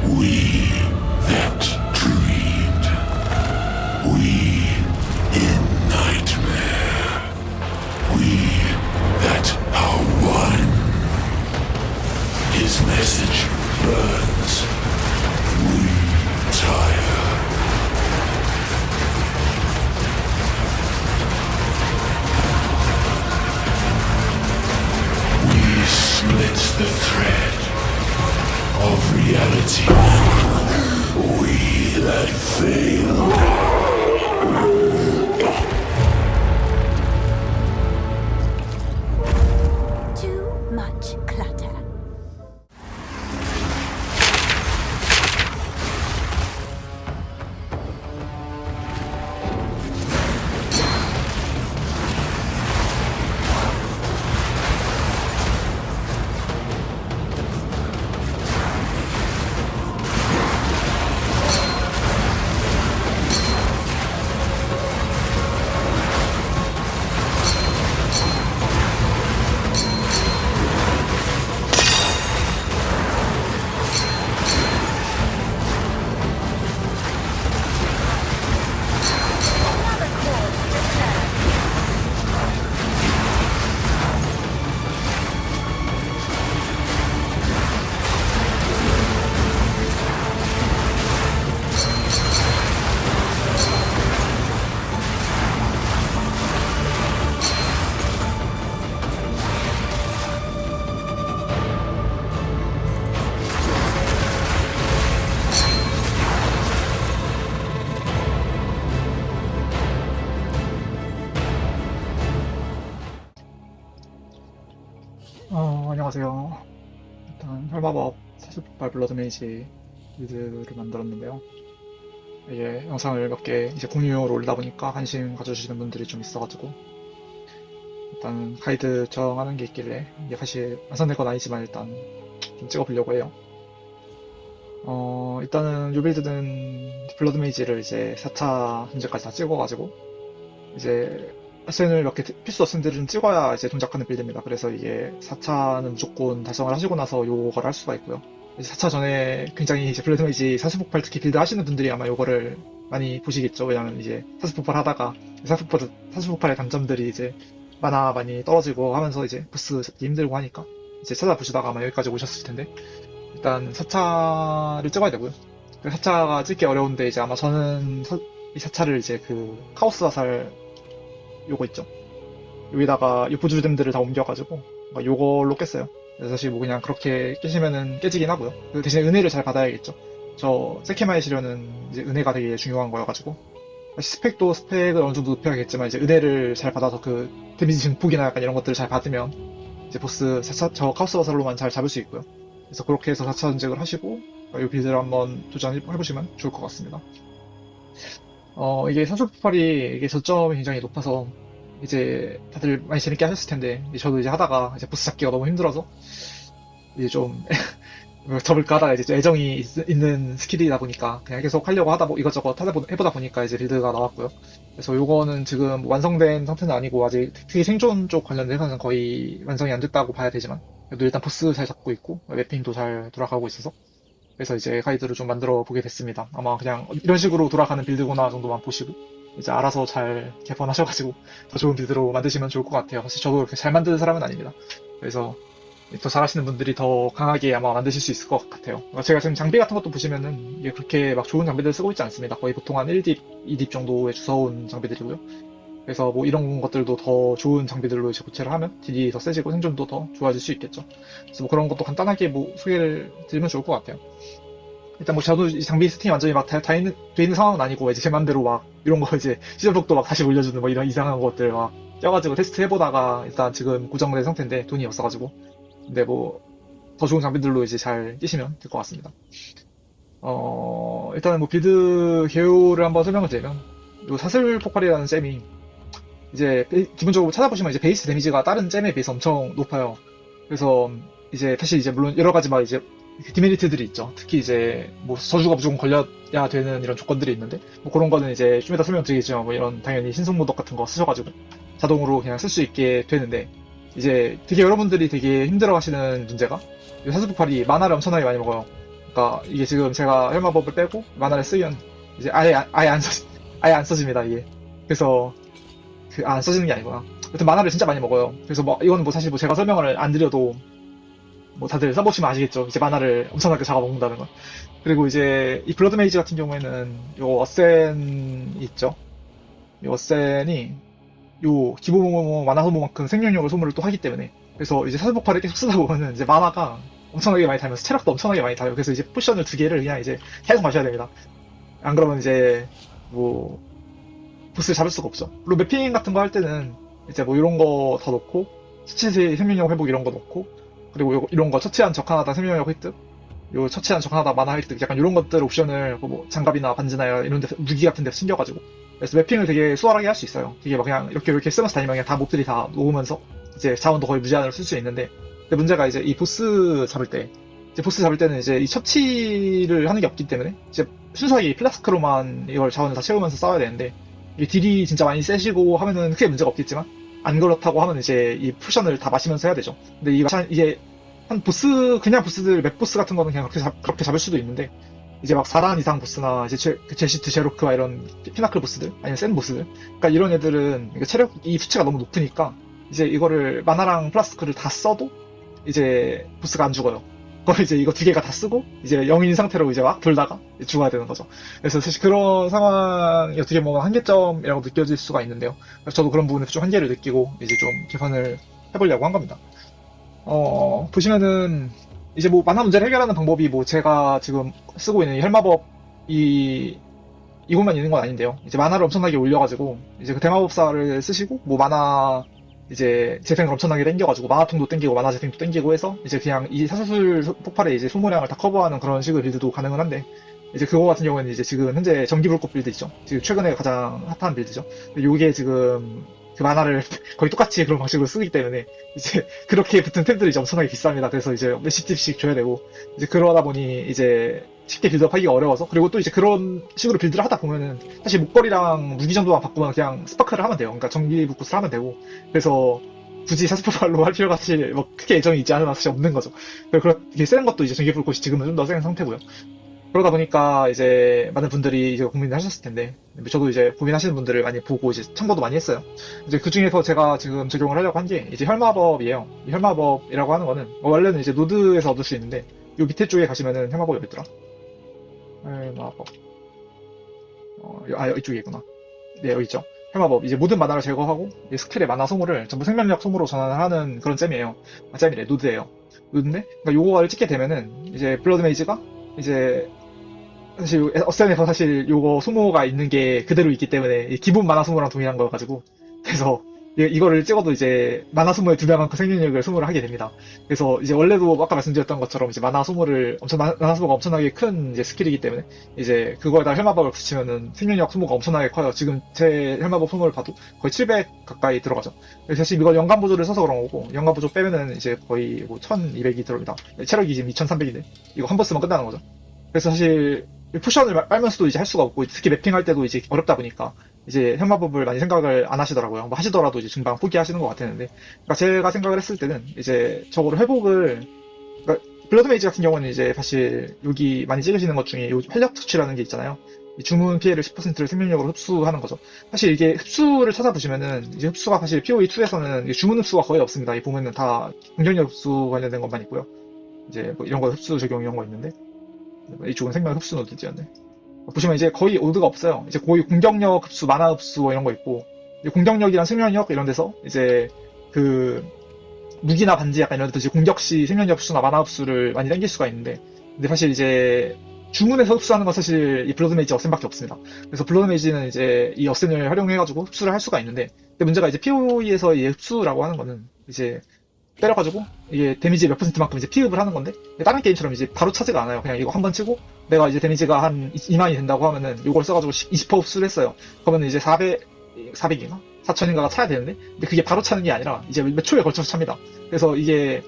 We that dreamed, we in nightmare, we that are one. His message burns, we tire. We split the thread of reality. We that failed. Too much clutter. Another corpse returned. 안녕하세요. 일단 혈마법 사슬폭발 블러드 메이지 빌드를 만들었는데요. 이게 영상을 몇 개 이제 공유용으로 올리다 보니까 관심 가져주시는 분들이 좀 있어가지고 일단 가이드 정하는 게 있길래 이게 사실 완성된 건 아니지만 일단 좀 찍어보려고 해요. 일단은 요 빌드는 블러드 메이지를 이제 4차 현재까지 다 찍어가지고 이제 SN을 몇 개 필수 어센들은 찍어야 이제 동작하는 빌드입니다. 그래서 이게 4차는 무조건 달성을 하시고 나서 요거를 할 수가 있고요. 4차 전에 굉장히 이제 블러드 메이지 사슬폭발 특히 빌드 하시는 분들이 아마 요거를 많이 보시겠죠. 왜냐면 이제 사슬폭발 하다가 사슬폭발의 단점들이 이제 마나 많이 떨어지고 하면서 이제 보스 잡기 힘들고 하니까 이제 찾아보시다가 아마 여기까지 오셨을 텐데 일단 4차를 찍어야 되고요. 4차가 찍기 어려운데 이제 아마 저는 이 4차를 이제 그 카오스 화살 요거 있죠. 여기다가 요 보조템들을 다 옮겨가지고 요걸로 깼어요. 그래서 사실 뭐 그냥 그렇게 깨시면은 깨지긴 하고요. 그 대신에 은혜를 잘 받아야겠죠. 저 세케마의 시련은 이제 은혜가 되게 중요한 거여가지고 사실 스펙도 스펙을 어느 정도 높여야겠지만 이제 은혜를 잘 받아서 그 데미지 증폭이나 약간 이런 것들을 잘 받으면 이제 보스 4차 저 카오스 화살로만 잘 잡을 수 있고요. 그래서 그렇게 해서 4차 전직을 하시고 이 빌드를 한번 도전해보시면 좋을 것 같습니다. 이게 사슬폭발이 이게 저점이 굉장히 높아서 이제 다들 많이 재밌게 하셨을 텐데 저도 이제 하다가 이제 보스 잡기가 너무 힘들어서 이제 좀 접을까 하다가 이제 애정이 있는 스킬이다 보니까 그냥 계속 하려고 하다 이것저것 해보다 보니까 이제 빌드가 나왔고요. 그래서 요거는 지금 완성된 상태는 아니고 아직 특히 생존 쪽 관련돼서는 거의 완성이 안 됐다고 봐야 되지만 그래도 일단 보스 잘 잡고 있고 맵핑도 잘 돌아가고 있어서 그래서 이제 가이드를 좀 만들어 보게 됐습니다. 아마 그냥 이런 식으로 돌아가는 빌드구나 정도만 보시고 이제 알아서 잘 개선하셔가지고 더 좋은 빌드로 만드시면 좋을 것 같아요. 사실 저도 그렇게 잘 만드는 사람은 아닙니다. 그래서 더 잘하시는 분들이 더 강하게 아마 만드실 수 있을 것 같아요. 제가 지금 장비 같은 것도 보시면은 이게 그렇게 막 좋은 장비들 쓰고 있지 않습니다. 거의 보통 한 1딥, 2딥 정도의 주워온 장비들이고요. 그래서 뭐 이런 것들도 더 좋은 장비들로 이제 교체를 하면 딜이 더 세지고 생존도 더 좋아질 수 있겠죠. 그래서 뭐 그런 것도 간단하게 뭐 소개를 드리면 좋을 것 같아요. 일단 뭐 저도 이 장비 세팅이 완전히 막 돼 있는 상황은 아니고 이제 제 맘대로 막 이런 거 이제 시즌복도 막 다시 올려주는 뭐 이런 이상한 것들 막 껴가지고 테스트 해보다가 일단 지금 고정된 상태인데 돈이 없어가지고 근데 뭐 더 좋은 장비들로 이제 잘 끼시면 될 것 같습니다. 일단은 뭐 빌드 개요를 한번 설명을 드리면 요 사슬 폭발이라는 잼이 이제 기본적으로 찾아보시면 이제 베이스 데미지가 다른 잼에 비해서 엄청 높아요. 그래서 이제 사실 이제 물론 여러 가지 막 이제 디메리트들이 있죠. 특히 이제 뭐 저주가 무조건 걸려야 되는 이런 조건들이 있는데 뭐 그런 거는 이제 좀 이따 설명드리겠지만 뭐 이런 당연히 신속 모덕 같은 거 쓰셔가지고 자동으로 그냥 쓸 수 있게 되는데 이제 되게 여러분들이 되게 힘들어하시는 문제가 이 사슬폭발이 만화를 엄청나게 많이 먹어요. 그러니까 이게 지금 제가 혈마법을 빼고 만화를 쓰면 이제 아예 안 써집니다, 이게. 그래서 안 써지는 게 아니구나. 여튼 만화를 진짜 많이 먹어요. 그래서 뭐 이거는 뭐 사실 뭐 제가 설명을 안 드려도 뭐 다들 써보시면 아시겠죠. 이제 만화를 엄청나게 잡아 먹는다는 건. 그리고 이제 이 블러드 메이지 같은 경우에는 요 어센이 있죠. 이 어센이 요 기본 만화 소모만큼 생명력을 소모를 또 하기 때문에, 그래서 이제 사슬폭발을 계속 쓰다 보면은 이제 만화가 엄청나게 많이 달면서 체력도 엄청나게 많이 달요. 그래서 이제 포션을 2개를 그냥 이제 계속 마셔야 됩니다. 안 그러면 이제 뭐 보스를 잡을 수가 없죠. 그리고 매핑 같은 거 할 때는 이제 뭐 이런 거 더 넣고, 수치 생명력 회복 이런 거 넣고, 그리고 이런 거 처치한 적 하나당 생명력 획득, 요 처치한 적 하나당 만화 획득, 약간 이런 것들 옵션을 뭐 장갑이나 반지나 이런 데 무기 같은 데 챙겨가지고, 그래서 매핑을 되게 수월하게 할 수 있어요. 이게 막 그냥 이렇게 쓰면서 다니면 그냥 다 몹들이 다 놓으면서 이제 자원도 거의 무제한으로 쓸 수 있는데, 근데 문제가 이제 이 보스 잡을 때, 이제 보스 잡을 때는 이제 이 처치를 하는 게 없기 때문에 이제 순수하게 이 플라스크로만 이걸 자원을 다 채우면서 싸워야 되는데, 이게 딜이 진짜 많이 세시고 하면은 크게 문제가 없겠지만, 안 그렇다고 하면 이제 이 포션을 다 마시면서 해야 되죠. 근데 이게 한 보스, 그냥 보스들, 맵 보스 같은 거는 그냥 그렇게 잡을 수도 있는데, 이제 막 4단 이상 보스나 이제 제시트 제로크와 이런 피나클 보스들, 아니면 센 보스들, 그러니까 이런 애들은 체력 이 수치가 너무 높으니까 이제 이거를 마나랑 플라스크를 다 써도 이제 보스가 안 죽어요. 그걸 이제 이거 2개가 다 쓰고 이제 영인 상태로 이제 막 돌다가 죽어야 되는 거죠. 그래서 사실 그런 상황이 어떻게 보면 한계점이라고 느껴질 수가 있는데요. 그래서 저도 그런 부분에서 좀 한계를 느끼고 이제 좀 개선을 해보려고 한 겁니다. 보시면은 이제 뭐 만화 문제를 해결하는 방법이 뭐 제가 지금 쓰고 있는 이 혈마법 이것만 있는 건 아닌데요. 이제 만화를 엄청나게 올려가지고 이제 그 대마법사를 쓰시고 뭐 만화 이제 재생을 엄청나게 땡겨가지고 만화통도 땡기고 만화 재생도 땡기고 해서 이제 그냥 이 사슬 폭발의 이제 소모량을 다 커버하는 그런 식의 빌드도 가능은 한데, 이제 그거 같은 경우에는 이제 지금 현재 전기불꽃 빌드 있죠. 지금 최근에 가장 핫한 빌드죠. 요게 지금 그 만화를 거의 똑같이 그런 방식으로 쓰기 때문에 이제 그렇게 붙은 템들이 이제 엄청나게 비쌉니다. 그래서 이제 몇십 tip씩 줘야 되고, 이제 그러다 보니 이제 쉽게 빌드업 하기가 어려워서, 그리고 또 이제 그런 식으로 빌드를 하다 보면은 사실 목걸이랑 무기 정도만 바꾸면 그냥 스파크를 하면 돼요. 그러니까 전기불꽃을 하면 되고, 그래서 굳이 사스포발로 할 필요가 사실 뭐 크게 애정이 있지 않으면 사실 없는 거죠. 그렇게 센 것도 이제 전기불꽃이 지금은 좀 더 센 상태고요. 그러다 보니까 이제 많은 분들이 이제 고민을 하셨을 텐데, 저도 이제 고민하시는 분들을 많이 보고 이제 참고도 많이 했어요. 이제 그 중에서 제가 지금 적용을 하려고 한 게 이제 혈마법이에요. 이 혈마법이라고 하는 거는 원래는 이제 노드에서 얻을 수 있는데, 요 밑에 쪽에 가시면은 혈마법이 어디 있더라? 혈마법. 이쪽에 있구나. 네, 여기 있죠. 혈마법. 이제 모든 만화를 제거하고 이 스킬의 만화 소모를 전부 생명력 소모로 전환을 하는 그런 잼이에요. 잼이래, 노드예요. 노드인데, 그러니까 요거를 찍게 되면은 이제 블러드 메이지가 이제 사실 어센에서 사실 요거 소모가 있는 게 그대로 있기 때문에 기본 만화 소모랑 동일한 거여가지고, 그래서 이거를 찍어도 이제 만화 소모의 2배만큼 생명력을 소모를 하게 됩니다. 그래서 이제 원래도 아까 말씀드렸던 것처럼 이제 만화 소모가 엄청나게 큰 이제 스킬이기 때문에 이제 그거에다 혈마법을 붙이면은 생명력 소모가 엄청나게 커요. 지금 제 혈마법 소모를 봐도 거의 700 가까이 들어가죠. 그래서 사실 이걸 연간 보조를 써서 그런 거고, 연간 보조 빼면은 이제 거의 뭐 1200이 들어옵니다. 체력이 지금 2300인데 이거 한 번 쓰면 끝나는 거죠. 그래서 사실 포션을 빨면서도 이제 할 수가 없고, 특히 맵핑할 때도 이제 어렵다 보니까 이제 혈마법을 많이 생각을 안 하시더라고요. 뭐 하시더라도 이제 중반 포기하시는 것 같았는데, 그러니까 제가 생각을 했을 때는 이제 저거를 그러니까 블러드 메이지 같은 경우는 이제 사실 여기 많이 찍으시는 것 중에 요 활력 투취라는 게 있잖아요. 이 주문 피해를 10%를 생명력으로 흡수하는 거죠. 사실 이게 흡수를 찾아보시면은 이제 흡수가 사실 POE2에서는 주문 흡수가 거의 없습니다. 이 보면은 다 공격력 흡수 관련된 것만 있고요. 이제 뭐 이런 거 흡수 적용 이런 거 있는데, 이쪽은 생명 흡수 노드였네. 보시면 이제 거의 오드가 없어요. 이제 거의 공격력 흡수, 만화 흡수 뭐 이런 거 있고, 공격력이랑 생명력 이런 데서 이제 그 무기나 반지 약간 이런 데서 이제 공격 시 생명력 흡수나 만화 흡수를 많이 당길 수가 있는데, 근데 사실 이제 주문에서 흡수하는 건 사실 이 블러드 메이지 어센밖에 없습니다. 그래서 블러드 메이지는 이제 이 어센을 활용해가지고 흡수를 할 수가 있는데, 근데 문제가 이제 POE에서 이 흡수라고 하는 거는 이제 때려가지고 이게 데미지 몇 %만큼 이제 피흡을 하는 건데, 다른 게임처럼 이제 바로 차지가 않아요. 그냥 이거 한 번 치고 내가 이제 데미지가 한 2만이 된다고 하면은 이걸 써가지고 20% 흡수를 했어요. 그러면 이제 400인가? 4000인가가 차야 되는데, 근데 그게 바로 차는 게 아니라 이제 몇 초에 걸쳐서 찹니다. 그래서 이게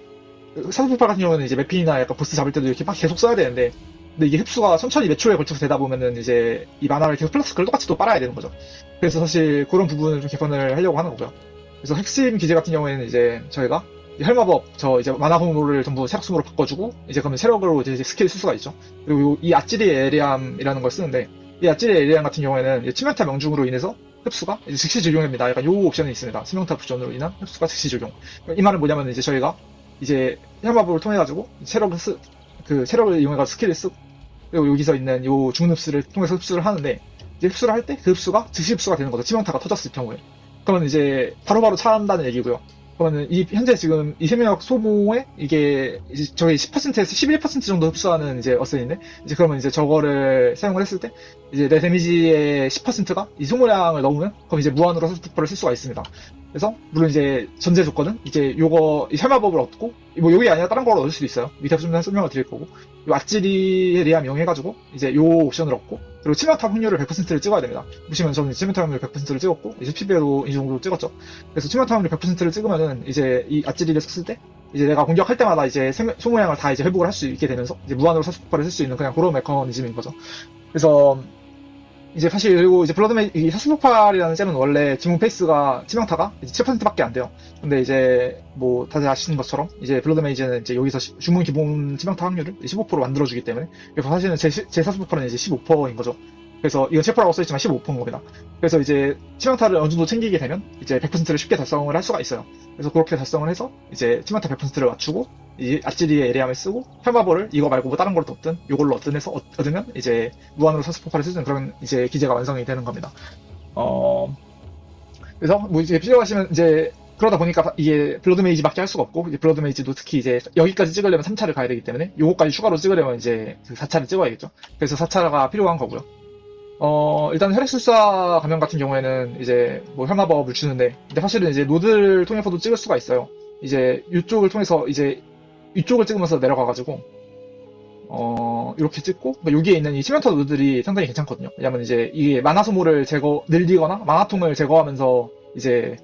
사슬폭발 같은 경우는 이제 맵핑이나 약간 보스 잡을 때도 이렇게 막 계속 써야 되는데, 근데 이게 흡수가 천천히 몇 초에 걸쳐서 되다 보면은 이제 이 만화를 계속 플라스크를 똑같이 또 빨아야 되는 거죠. 그래서 사실 그런 부분을 좀 개선을 하려고 하는 거고요. 그래서 핵심 기제 같은 경우에는 이제 저희가 혈마법 저 이제 만화 소모를 전부 체력 소모로 바꿔주고 이제 그러면 체력으로 이제 스킬 쓸 수가 있죠. 그리고 이 아찌리 에리암이라는 걸 쓰는데 이 아찌리 에리암 같은 경우에는 치명타 명중으로 인해서 흡수가 이제 즉시 적용됩니다. 약간 요 옵션이 있습니다. 치명타 부전으로 인한 흡수가 즉시 적용. 이 말은 뭐냐면 이제 저희가 이제 혈마법을 통해 가지고 체력을 이용해 가지고 스킬을 쓰고 그리고 여기서 있는 요 중흡수를 통해서 흡수를 하는데 이제 흡수를 할 때 그 흡수가 즉시 흡수가 되는 거죠. 치명타가 터졌을 경우에. 그러면 이제 바로바로 차한다는 얘기고요. 그러면은 이 현재 지금 이 생명력 소모에 이게 이제 저희 10%에서 11% 정도 흡수하는 이제 어센인데 이제 그러면 이제 저거를 사용을 했을 때 이제 내 데미지의 10%가 이 소모량을 넣으면 그럼 이제 무한으로 사스포퍼를 쓸 수가 있습니다. 그래서 물론 이제 전제 조건은 이제 요거 이 혈마법을 얻고 뭐 요게 아니라 다른 걸 얻을 수도 있어요. 밑에 좀 설명을 드릴 거고 요 아찌리에 리암 이용해가지고 이제 요 옵션을 얻고 그리고 치명타 확률을 100%를 찍어야 됩니다. 보시면 저는 치명타 확률 100%를 찍었고 이제 PB에도 이 정도 찍었죠. 그래서 치명타 확률 100%를 찍으면은 이제 이 아찌리를 썼을 때 이제 내가 공격할 때마다 이제 소모량을 다 이제 회복을 할 수 있게 되면서 이제 무한으로 사스포퍼를 쓸 수 있는 그냥 그런 메커니즘인 거죠. 그래서 이제 사실 그리고 이제 이 사스포팔이라는 잼은 원래 기본 페이스가 치명타가 이제 7%밖에 안 돼요. 근데 이제 뭐 다들 아시는 것처럼 이제 블러드 메이지는 이제 여기서 주문 기본 치명타 확률을 15% 만들어주기 때문에 그래서 사실은 제 사스포팔은 이제 15%인 거죠. 그래서 이건 7%라고 써있지만 15%인 겁니다. 그래서 이제 치명타를 어느 정도 챙기게 되면 이제 100%를 쉽게 달성을 할 수가 있어요. 그래서 그렇게 달성을 해서 이제 치명타 100%를 맞추고 이 아찌리의 에리암을 쓰고 혈마볼을 이거 말고 뭐 다른 걸 얻든 요걸로 얻든 해서 얻으면 이제 무한으로 사스포파를 쓰는 그런 이제 기제가 완성이 되는 겁니다. 그래서 뭐 이제 필요하시면 이제 그러다 보니까 이게 블러드 메이지밖에 할 수가 없고 이제 블러드 메이지도 특히 이제 여기까지 찍으려면 3차를 가야 되기 때문에 요거까지 추가로 찍으려면 이제 그 4차를 찍어야겠죠. 그래서 4차가 필요한 거고요. 일단 혈액술사 가면 같은 경우에는 이제 뭐 혈마법을 주는데 근데 사실은 이제 노드를 통해서도 찍을 수가 있어요. 이제 이쪽을 통해서 이제 이쪽을 찍으면서 내려가가지고 이렇게 찍고 그러니까 여기에 있는 이 치명타 노드들이 상당히 괜찮거든요. 왜냐면 이제 이게 만화 소모를 늘리거나 만화통을 제거하면서 이제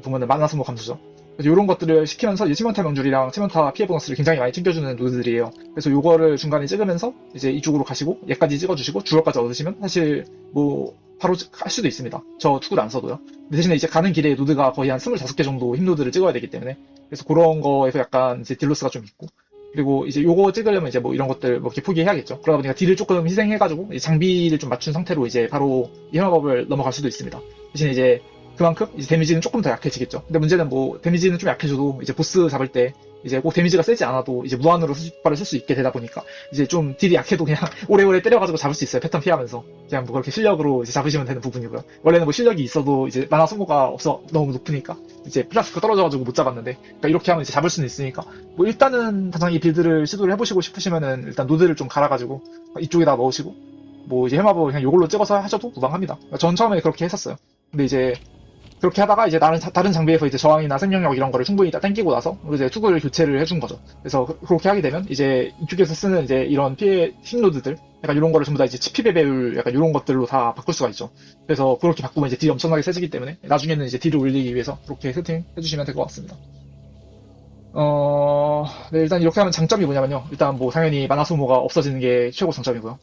보면은 만화 소모 감소죠. 그래서 이런 것들을 시키면서 이제 치명타 명줄이랑 치명타 피해 보너스를 굉장히 많이 챙겨주는 노드들이에요. 그래서 요거를 중간에 찍으면서 이제 이쪽으로 가시고 얘까지 찍어주시고 주얼까지 얻으시면 사실 뭐 바로 할 수도 있습니다. 저 투구를 안 써도요. 대신에 이제 가는 길에 노드가 거의 한 25개 정도 힘 노드를 찍어야 되기 때문에 그래서 그런 거에서 약간 이제 딜로스가 좀 있고 그리고 이제 요거 찍으려면 이제 뭐 이런 것들 뭐 이렇게 포기해야겠죠. 그러다 보니까 딜을 조금 희생해가지고 장비를 좀 맞춘 상태로 이제 바로 이 혈마법을 넘어갈 수도 있습니다. 대신에 이제 그만큼 이제 데미지는 조금 더 약해지겠죠. 근데 문제는 뭐 데미지는 좀 약해져도 이제 보스 잡을 때 이제 꼭 데미지가 세지 않아도 이제 무한으로 수집발을 쓸 수 있게 되다 보니까 이제 좀 딜이 약해도 그냥 오래오래 때려가지고 잡을 수 있어요. 패턴 피하면서 그냥 뭐 그렇게 실력으로 이제 잡으시면 되는 부분이고요. 원래는 뭐 실력이 있어도 이제 만화 소모가 없어 너무 높으니까 이제 플라스크가 떨어져가지고 못 잡았는데 그러니까 이렇게 하면 이제 잡을 수는 있으니까 뭐 일단은 당장 이 빌드를 시도를 해보시고 싶으시면은 일단 노드를 좀 갈아가지고 이쪽에다 넣으시고 뭐 이제 혈마법 그냥 요걸로 찍어서 하셔도 무방합니다. 그러니까 전 처음에 그렇게 했었어요. 근데 이제 그렇게 하다가 이제 다른 장비에서 이제 저항이나 생명력 이런 거를 충분히 다 땡기고 나서 이제 투구를 교체를 해준 거죠. 그래서 그렇게 하게 되면 이제 이쪽에서 쓰는 이제 이런 피해 신노드들 약간 이런 거를 전부 다 이제 치피 배배율 약간 이런 것들로 다 바꿀 수가 있죠. 그래서 그렇게 바꾸면 이제 딜이 엄청나게 세지기 때문에 나중에는 이제 딜을 올리기 위해서 그렇게 세팅해 주시면 될 것 같습니다. 네, 일단 이렇게 하면 장점이 뭐냐면요. 일단 뭐 당연히 만화 소모가 없어지는 게 최고 장점이고요.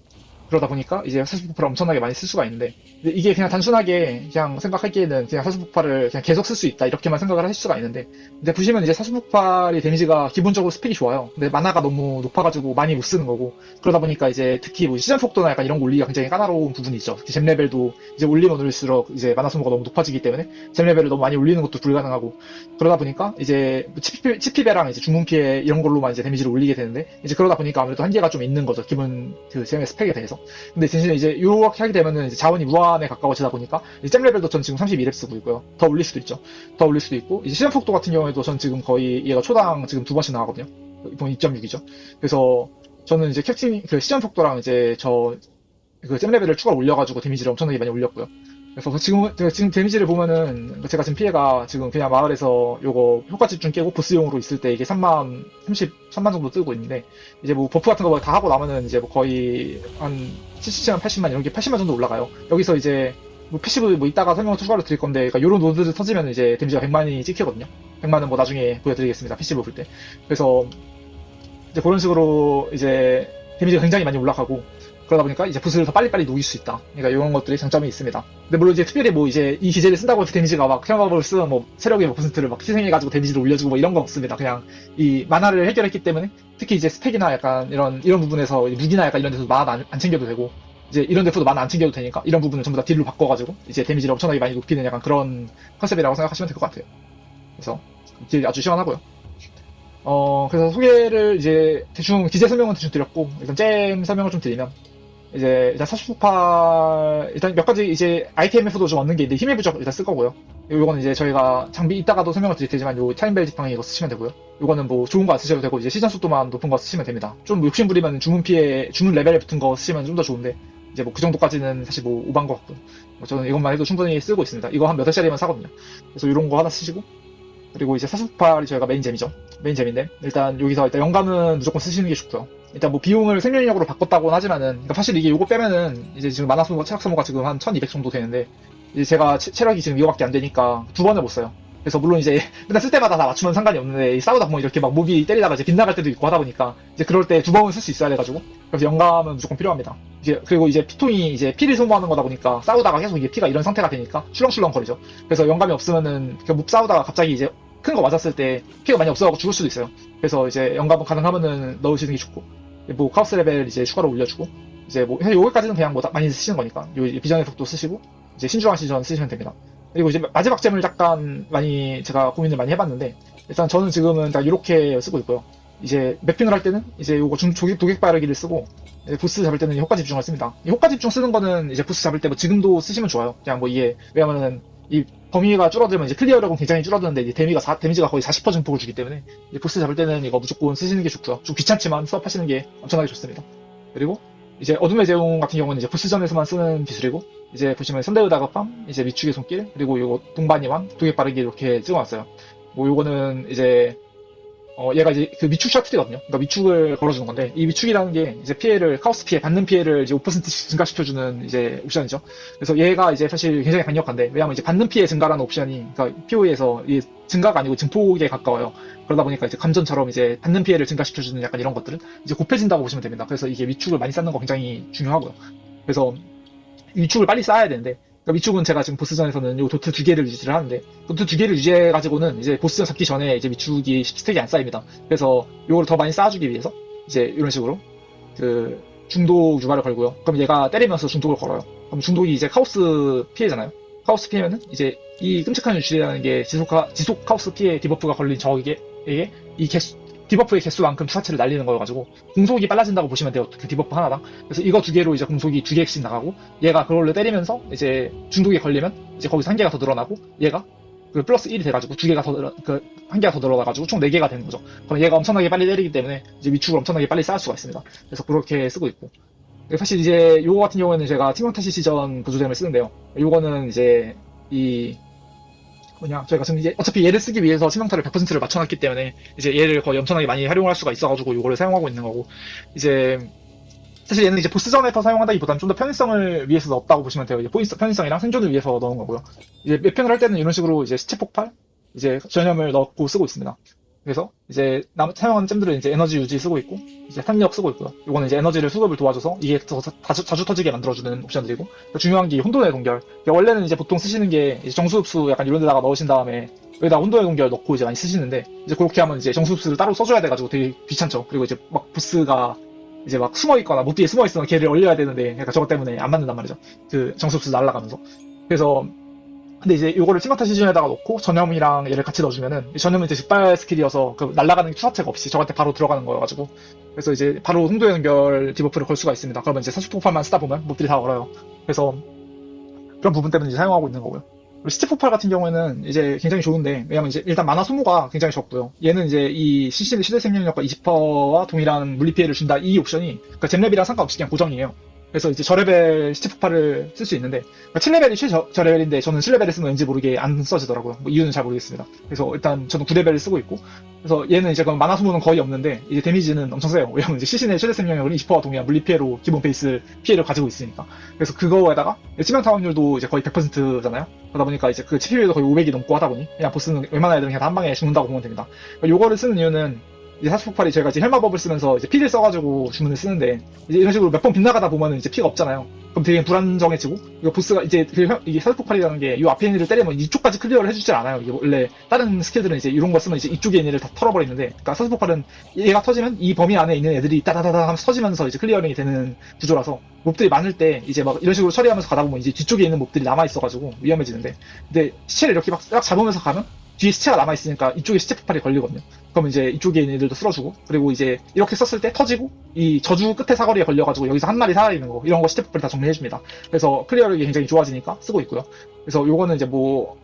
그러다 보니까 이제 사수폭발을 엄청나게 많이 쓸 수가 있는데 근데 이게 그냥 단순하게 그냥 생각하기에는 그냥 사수폭발을 그냥 계속 쓸 수 있다 이렇게만 생각을 하실 수가 있는데 근데 보시면 이제 사수폭발이 데미지가 기본적으로 스펙이 좋아요. 근데 만화가 너무 높아가지고 많이 못 쓰는 거고 그러다 보니까 이제 특히 뭐 시전 속도나 약간 이런 거 올리기가 굉장히 까다로운 부분이 있죠. 잼 레벨도 이제 올리면 올릴수록 이제 만화 소모가 너무 높아지기 때문에 잼 레벨을 너무 많이 올리는 것도 불가능하고 그러다 보니까 이제 치피배랑 이제 주문 피해 이런 걸로만 이제 데미지를 올리게 되는데 이제 그러다 보니까 아무래도 한계가 좀 있는 거죠. 기본 그 잼의 스펙에 대해서. 근데 대신에 이제 이렇게 하게 되면은 이제 자원이 무한에 가까워지다 보니까 잼 레벨도 전 지금 32렙 쓰고 있고요. 더 올릴 수도 있죠. 더 올릴 수도 있고 이제 시전 속도 같은 경우에도 전 지금 거의 얘가 초당 지금 2번씩 나가거든요. 이번 2.6이죠. 그래서 저는 이제 캡틴 그 시전 속도랑 이제 그 잼 레벨을 추가 올려가지고 데미지를 엄청나게 많이 올렸고요. 그래서 지금 데미지를 보면은 제가 지금 피해가 지금 그냥 마을에서 요거 효과 집중 깨고 보스용으로 있을 때 이게 3만 정도 뜨고 있는데 이제 뭐 버프 같은 거 다 하고 나면은 이제 뭐 거의 한 77만 80만 이런 게 80만 정도 올라가요. 여기서 이제 뭐 패시브 뭐 이따가 설명 추가로 드릴 건데 그러니까 요런 노드를 터지면 이제 데미지가 100만이 찍히거든요. 100만은 뭐 나중에 보여드리겠습니다. 패시브 볼 때. 그래서 이제 그런 식으로 이제 데미지가 굉장히 많이 올라가고 그러다 보니까 이제 보스를 더 빨리빨리 녹일 수 있다. 그러니까 이런 것들이 장점이 있습니다. 근데 물론 이제 특별히 뭐 이제 이 기제를 쓴다고 해서 데미지가 막 혈마법을 쓰면 뭐 체력의 몇 퍼센트를 막 희생해가지고 데미지를 올려주고 뭐 이런 건 없습니다. 그냥 이 만화를 해결했기 때문에 특히 이제 스펙이나 약간 이런 부분에서 무기나 약간 이런 데서 만화 안 챙겨도 되고 이제 이런 데서도 만화 안 챙겨도 되니까 이런 부분을 전부 다 딜로 바꿔가지고 이제 데미지를 엄청나게 많이 높이는 약간 그런 컨셉이라고 생각하시면 될 것 같아요. 그래서 딜 아주 시원하고요. 그래서 소개를 이제 대충 기재 설명은 대충 드렸고 일단 잼 설명을 좀 드리면 이제 일단 사수폭발 일단 몇 가지 이제 ITMF도 좀 얻는 게 있는데 힘의 부적 일단 쓸 거고요. 요거는 이제 저희가 장비 이따가도 설명을 드릴 테지만 요 타임벨 지팡이 이거 쓰시면 되고요. 요거는 뭐 좋은 거 안 쓰셔도 되고 이제 시전 속도만 높은 거 쓰시면 됩니다. 좀 욕심 부리면 주문 레벨에 붙은 거 쓰시면 좀 더 좋은데 이제 뭐 그 정도까지는 사실 뭐 오반 것 같고 저는 이것만 해도 충분히 쓰고 있습니다. 이거 한 몇 원짜리만 사거든요. 그래서 이런 거 하나 쓰시고 그리고 이제 사수폭발이 저희가 메인 잼이죠. 메인 잼인데 일단 여기서 일단 영감은 무조건 쓰시는 게 좋고요. 일단 뭐 비용을 생명력으로 바꿨다고는 하지만은 그러니까 사실 이게 요거 빼면은 이제 지금 만화 소모가 체력 소모가 지금 한 1200 정도 되는데 이제 제가 체력이 지금 이거밖에 안 되니까 두 번을 못 써요. 그래서 물론 이제 맨날 쓸 때마다 다 맞추면 상관이 없는데 싸우다 보면 이렇게 막 몹이 때리다가 이제 빗나갈 때도 있고 하다 보니까 이제 그럴 때 두 번은 쓸 수 있어야 돼가지고 그래서 영감은 무조건 필요합니다. 이제 그리고 이제 피통이 이제 피를 소모하는 거다 보니까 싸우다가 계속 이게 피가 이런 상태가 되니까 출렁출렁 거리죠. 그래서 영감이 없으면은 몹 싸우다가 갑자기 이제 큰 거 맞았을 때 피가 많이 없어가지고 죽을 수도 있어요. 그래서 이제 영감은 가능하면은 넣으시는 게 좋고 뭐 카우스 레벨 이제 추가로 올려주고 이제 뭐 여기까지는 그냥 뭐 많이 쓰시는 거니까 요 비전의 속도 쓰시고 이제 신중한 시전 쓰시면 됩니다. 그리고 이제 마지막 잼을 약간 많이 제가 고민을 많이 해봤는데 일단 저는 지금은 딱 이렇게 쓰고 있고요. 이제 맵핑을 할 때는 이제 요거 도객 빠르기를 쓰고 보스 잡을 때는 효과 집중을 씁니다. 이 효과 집중 쓰는 거는 이제 보스 잡을 때 뭐 지금도 쓰시면 좋아요. 그냥 뭐 이게 왜냐면은 이 범위가 줄어들면 이제 클리어력은 굉장히 줄어드는데 이제 데미지가 거의 40% 증폭을 주기 때문에 이제 보스 잡을 때는 이거 무조건 쓰시는 게 좋고요. 좀 귀찮지만 수업하시는 게 엄청나게 좋습니다. 그리고 이제 어둠의 제공 같은 경우는 이제 보스전에서만 쓰는 기술이고 이제 보시면 선대의 다급함, 이제 미축의 손길, 그리고 요거 동반이완, 도개 빠르기 이렇게 찍어놨어요. 뭐 요거는 이제 얘가 이제 그 미축 셔틀이거든요. 그러니까 미축을 걸어주는 건데 이 미축이라는 게 이제 피해를 카오스 피해 받는 피해를 이제 5%씩 증가시켜주는 이제 옵션이죠. 그래서 얘가 이제 사실 굉장히 강력한데 왜냐하면 이제 받는 피해 증가라는 옵션이 그러니까 POE에서 이 증가가 아니고 증폭에 가까워요. 그러다 보니까 이제 감전처럼 이제 받는 피해를 증가시켜주는 약간 이런 것들은 이제 곱해진다고 보시면 됩니다. 그래서 이게 미축을 많이 쌓는 거 굉장히 중요하고요. 그래서 미축을 빨리 쌓아야 되는데 그러니까 미축은 제가 지금 보스전에서는 요 도트 2개를 유지를 하는데 도트 2개를 유지해가지고는 이제 보스전 잡기 전에 이제 미축이 스택이 안 쌓입니다. 그래서 요거를 더 많이 쌓아주기 위해서 이제 이런 식으로 그 중독 유발을 걸고요. 그럼 얘가 때리면서 중독을 걸어요. 그럼 중독이 이제 카오스 피해잖아요. 카오스 피해면은 이제 이 끔찍한 유출이라는 게 지속 카오스 피해 디버프가 걸린 적에게 이 디버프의 개수만큼 투사체를 날리는 거여가지고 공속이 빨라진다고 보시면 돼요. 그 디버프 하나당. 그래서 이거 두 개로 이제 공속이 2개씩 나가고 얘가 그걸로 때리면서 이제 중독에 걸리면 이제 거기서 한 개가 더 늘어나고 얘가 그 플러스 1이 돼가지고 한 개가 더 늘어나가지고 총 4개가 되는 거죠. 그럼 얘가 엄청나게 빨리 때리기 때문에 이제 위축을 엄청나게 빨리 쌓을 수가 있습니다. 그래서 그렇게 쓰고 있고 사실 이제 요거 같은 경우에는 제가 팀원타시 시전 구조잼을 쓰는데요. 요거는 이제 저희가 지금 이제 어차피 얘를 쓰기 위해서 치명타를 100%를 맞춰놨기 때문에 이제 얘를 거의 엄청나게 많이 활용할 수가 있어가지고 이거를 사용하고 있는 거고 이제 사실 얘는 이제 보스전에서 사용한다기보다는 좀 더 편의성을 위해서 넣었다고 보시면 돼요. 이제 편의성이랑 생존을 위해서 넣은 거고요. 이제 맵편을 할 때는 이런 식으로 이제 시체 폭발, 이제 전염을 넣고 쓰고 있습니다. 그래서 이제 사용하는 잼들은 이제 에너지 유지 쓰고 있고 이제 탄력 쓰고 있고요. 이거는 이제 에너지를 수급을 도와줘서 이게 더 자주 터지게 만들어주는 옵션들이고 중요한 게 혼돈의 동결. 원래는 이제 보통 쓰시는 게 이제 정수흡수 약간 이런 데다가 넣으신 다음에 여기다 혼돈의 동결 넣고 이제 많이 쓰시는데 이제 그렇게 하면 이제 정수흡수를 따로 써줘야 돼가지고 되게 귀찮죠. 그리고 이제 막 보스가 이제 막 숨어있거나 못 뒤에 숨어있으면 걔를 얼려야 되는데 그러니까 저것 때문에 안 맞는단 말이죠. 그 정수흡수 날아가면서. 그래서 근데 이제 요거를 치명타 시즌에다가 놓고 전염이랑 얘를 같이 넣어주면은 전염은 이제 직발 스킬이어서 그 날아가는 투사체가 없이 저한테 바로 들어가는 거여가지고 그래서 이제 바로 홍도 연결 디버프를 걸 수가 있습니다. 그러면 이제 사수폭발만 쓰다 보면 몹들이 다 얼어요. 그래서 그런 부분 때문에 이제 사용하고 있는 거고요. 그리고 시체폭발 같은 경우에는 이제 굉장히 좋은데 왜냐면 이제 일단 만화 소모가 굉장히 적고요. 얘는 이제 이 시대 생명력과 20%와 동일한 물리 피해를 준다 이 옵션이 그러니까 잼랩이랑 상관없이 그냥 고정이에요. 그래서 이제 저레벨 시체폭발을 쓸 수 있는데 7레벨이 최저레벨인데 저는 7레벨을 쓰면 왠지 모르게 안 써지더라고요. 뭐 이유는 잘 모르겠습니다. 그래서 일단 저는 9레벨을 쓰고 있고 그래서 얘는 이제 그럼 만화 소모는 거의 없는데 이제 데미지는 엄청 세요. 왜냐면 이제 시신의 최대 생명력은 20%와 동일한 물리 피해로 기본 베이스 피해를 가지고 있으니까 그래서 그거에다가 치명타 확률도 이제 거의 100%잖아요. 그러다 보니까 이제 그 치료율도 거의 500이 넘고 하다 보니 그냥 보스는 웬만한 애들은 그냥 한 방에 죽는다고 보면 됩니다. 그러니까 요거를 쓰는 이유는 이제 40폭발이 저희가 이제 혈마법을 쓰면서 이제 피를 써가지고 주문을 쓰는데 이제 이런 식으로 몇 번 빗나가다 보면은 이제 피가 없잖아요. 그럼 되게 불안정해지고 이거 보스가 이제 이게 40폭발이라는 게 이 앞에 있는 애를 때리면 이쪽까지 클리어를 해주질 않아요. 이게 원래 다른 스킬들은 이제 이런 거 쓰면 이제 이쪽에 있는 애를 다 털어버리는데 그러니까 40폭발은 얘가 터지면 이 범위 안에 있는 애들이 따다다다 하면서 터지면서 이제 클리어링이 되는 구조라서 몹들이 많을 때 이제 막 이런 식으로 처리하면서 가다 보면 이제 뒤쪽에 있는 몹들이 남아있어가지고 위험해지는데 근데 시체를 이렇게 막 딱 잡으면서 가면 뒤에 시체가 남아있으니까 이쪽에 시체 폭발이 걸리거든요. 그러면 이제 이쪽에 있는 애들도 쓸어주고 그리고 이제 이렇게 썼을 때 터지고 이 저주 끝에 사거리에 걸려가지고 여기서 한 마리 살아있는 거 이런 거 시체 폭발이 다 정리해줍니다. 그래서 클리어력이 굉장히 좋아지니까 쓰고 있고요. 그래서 요거는 이제 뭐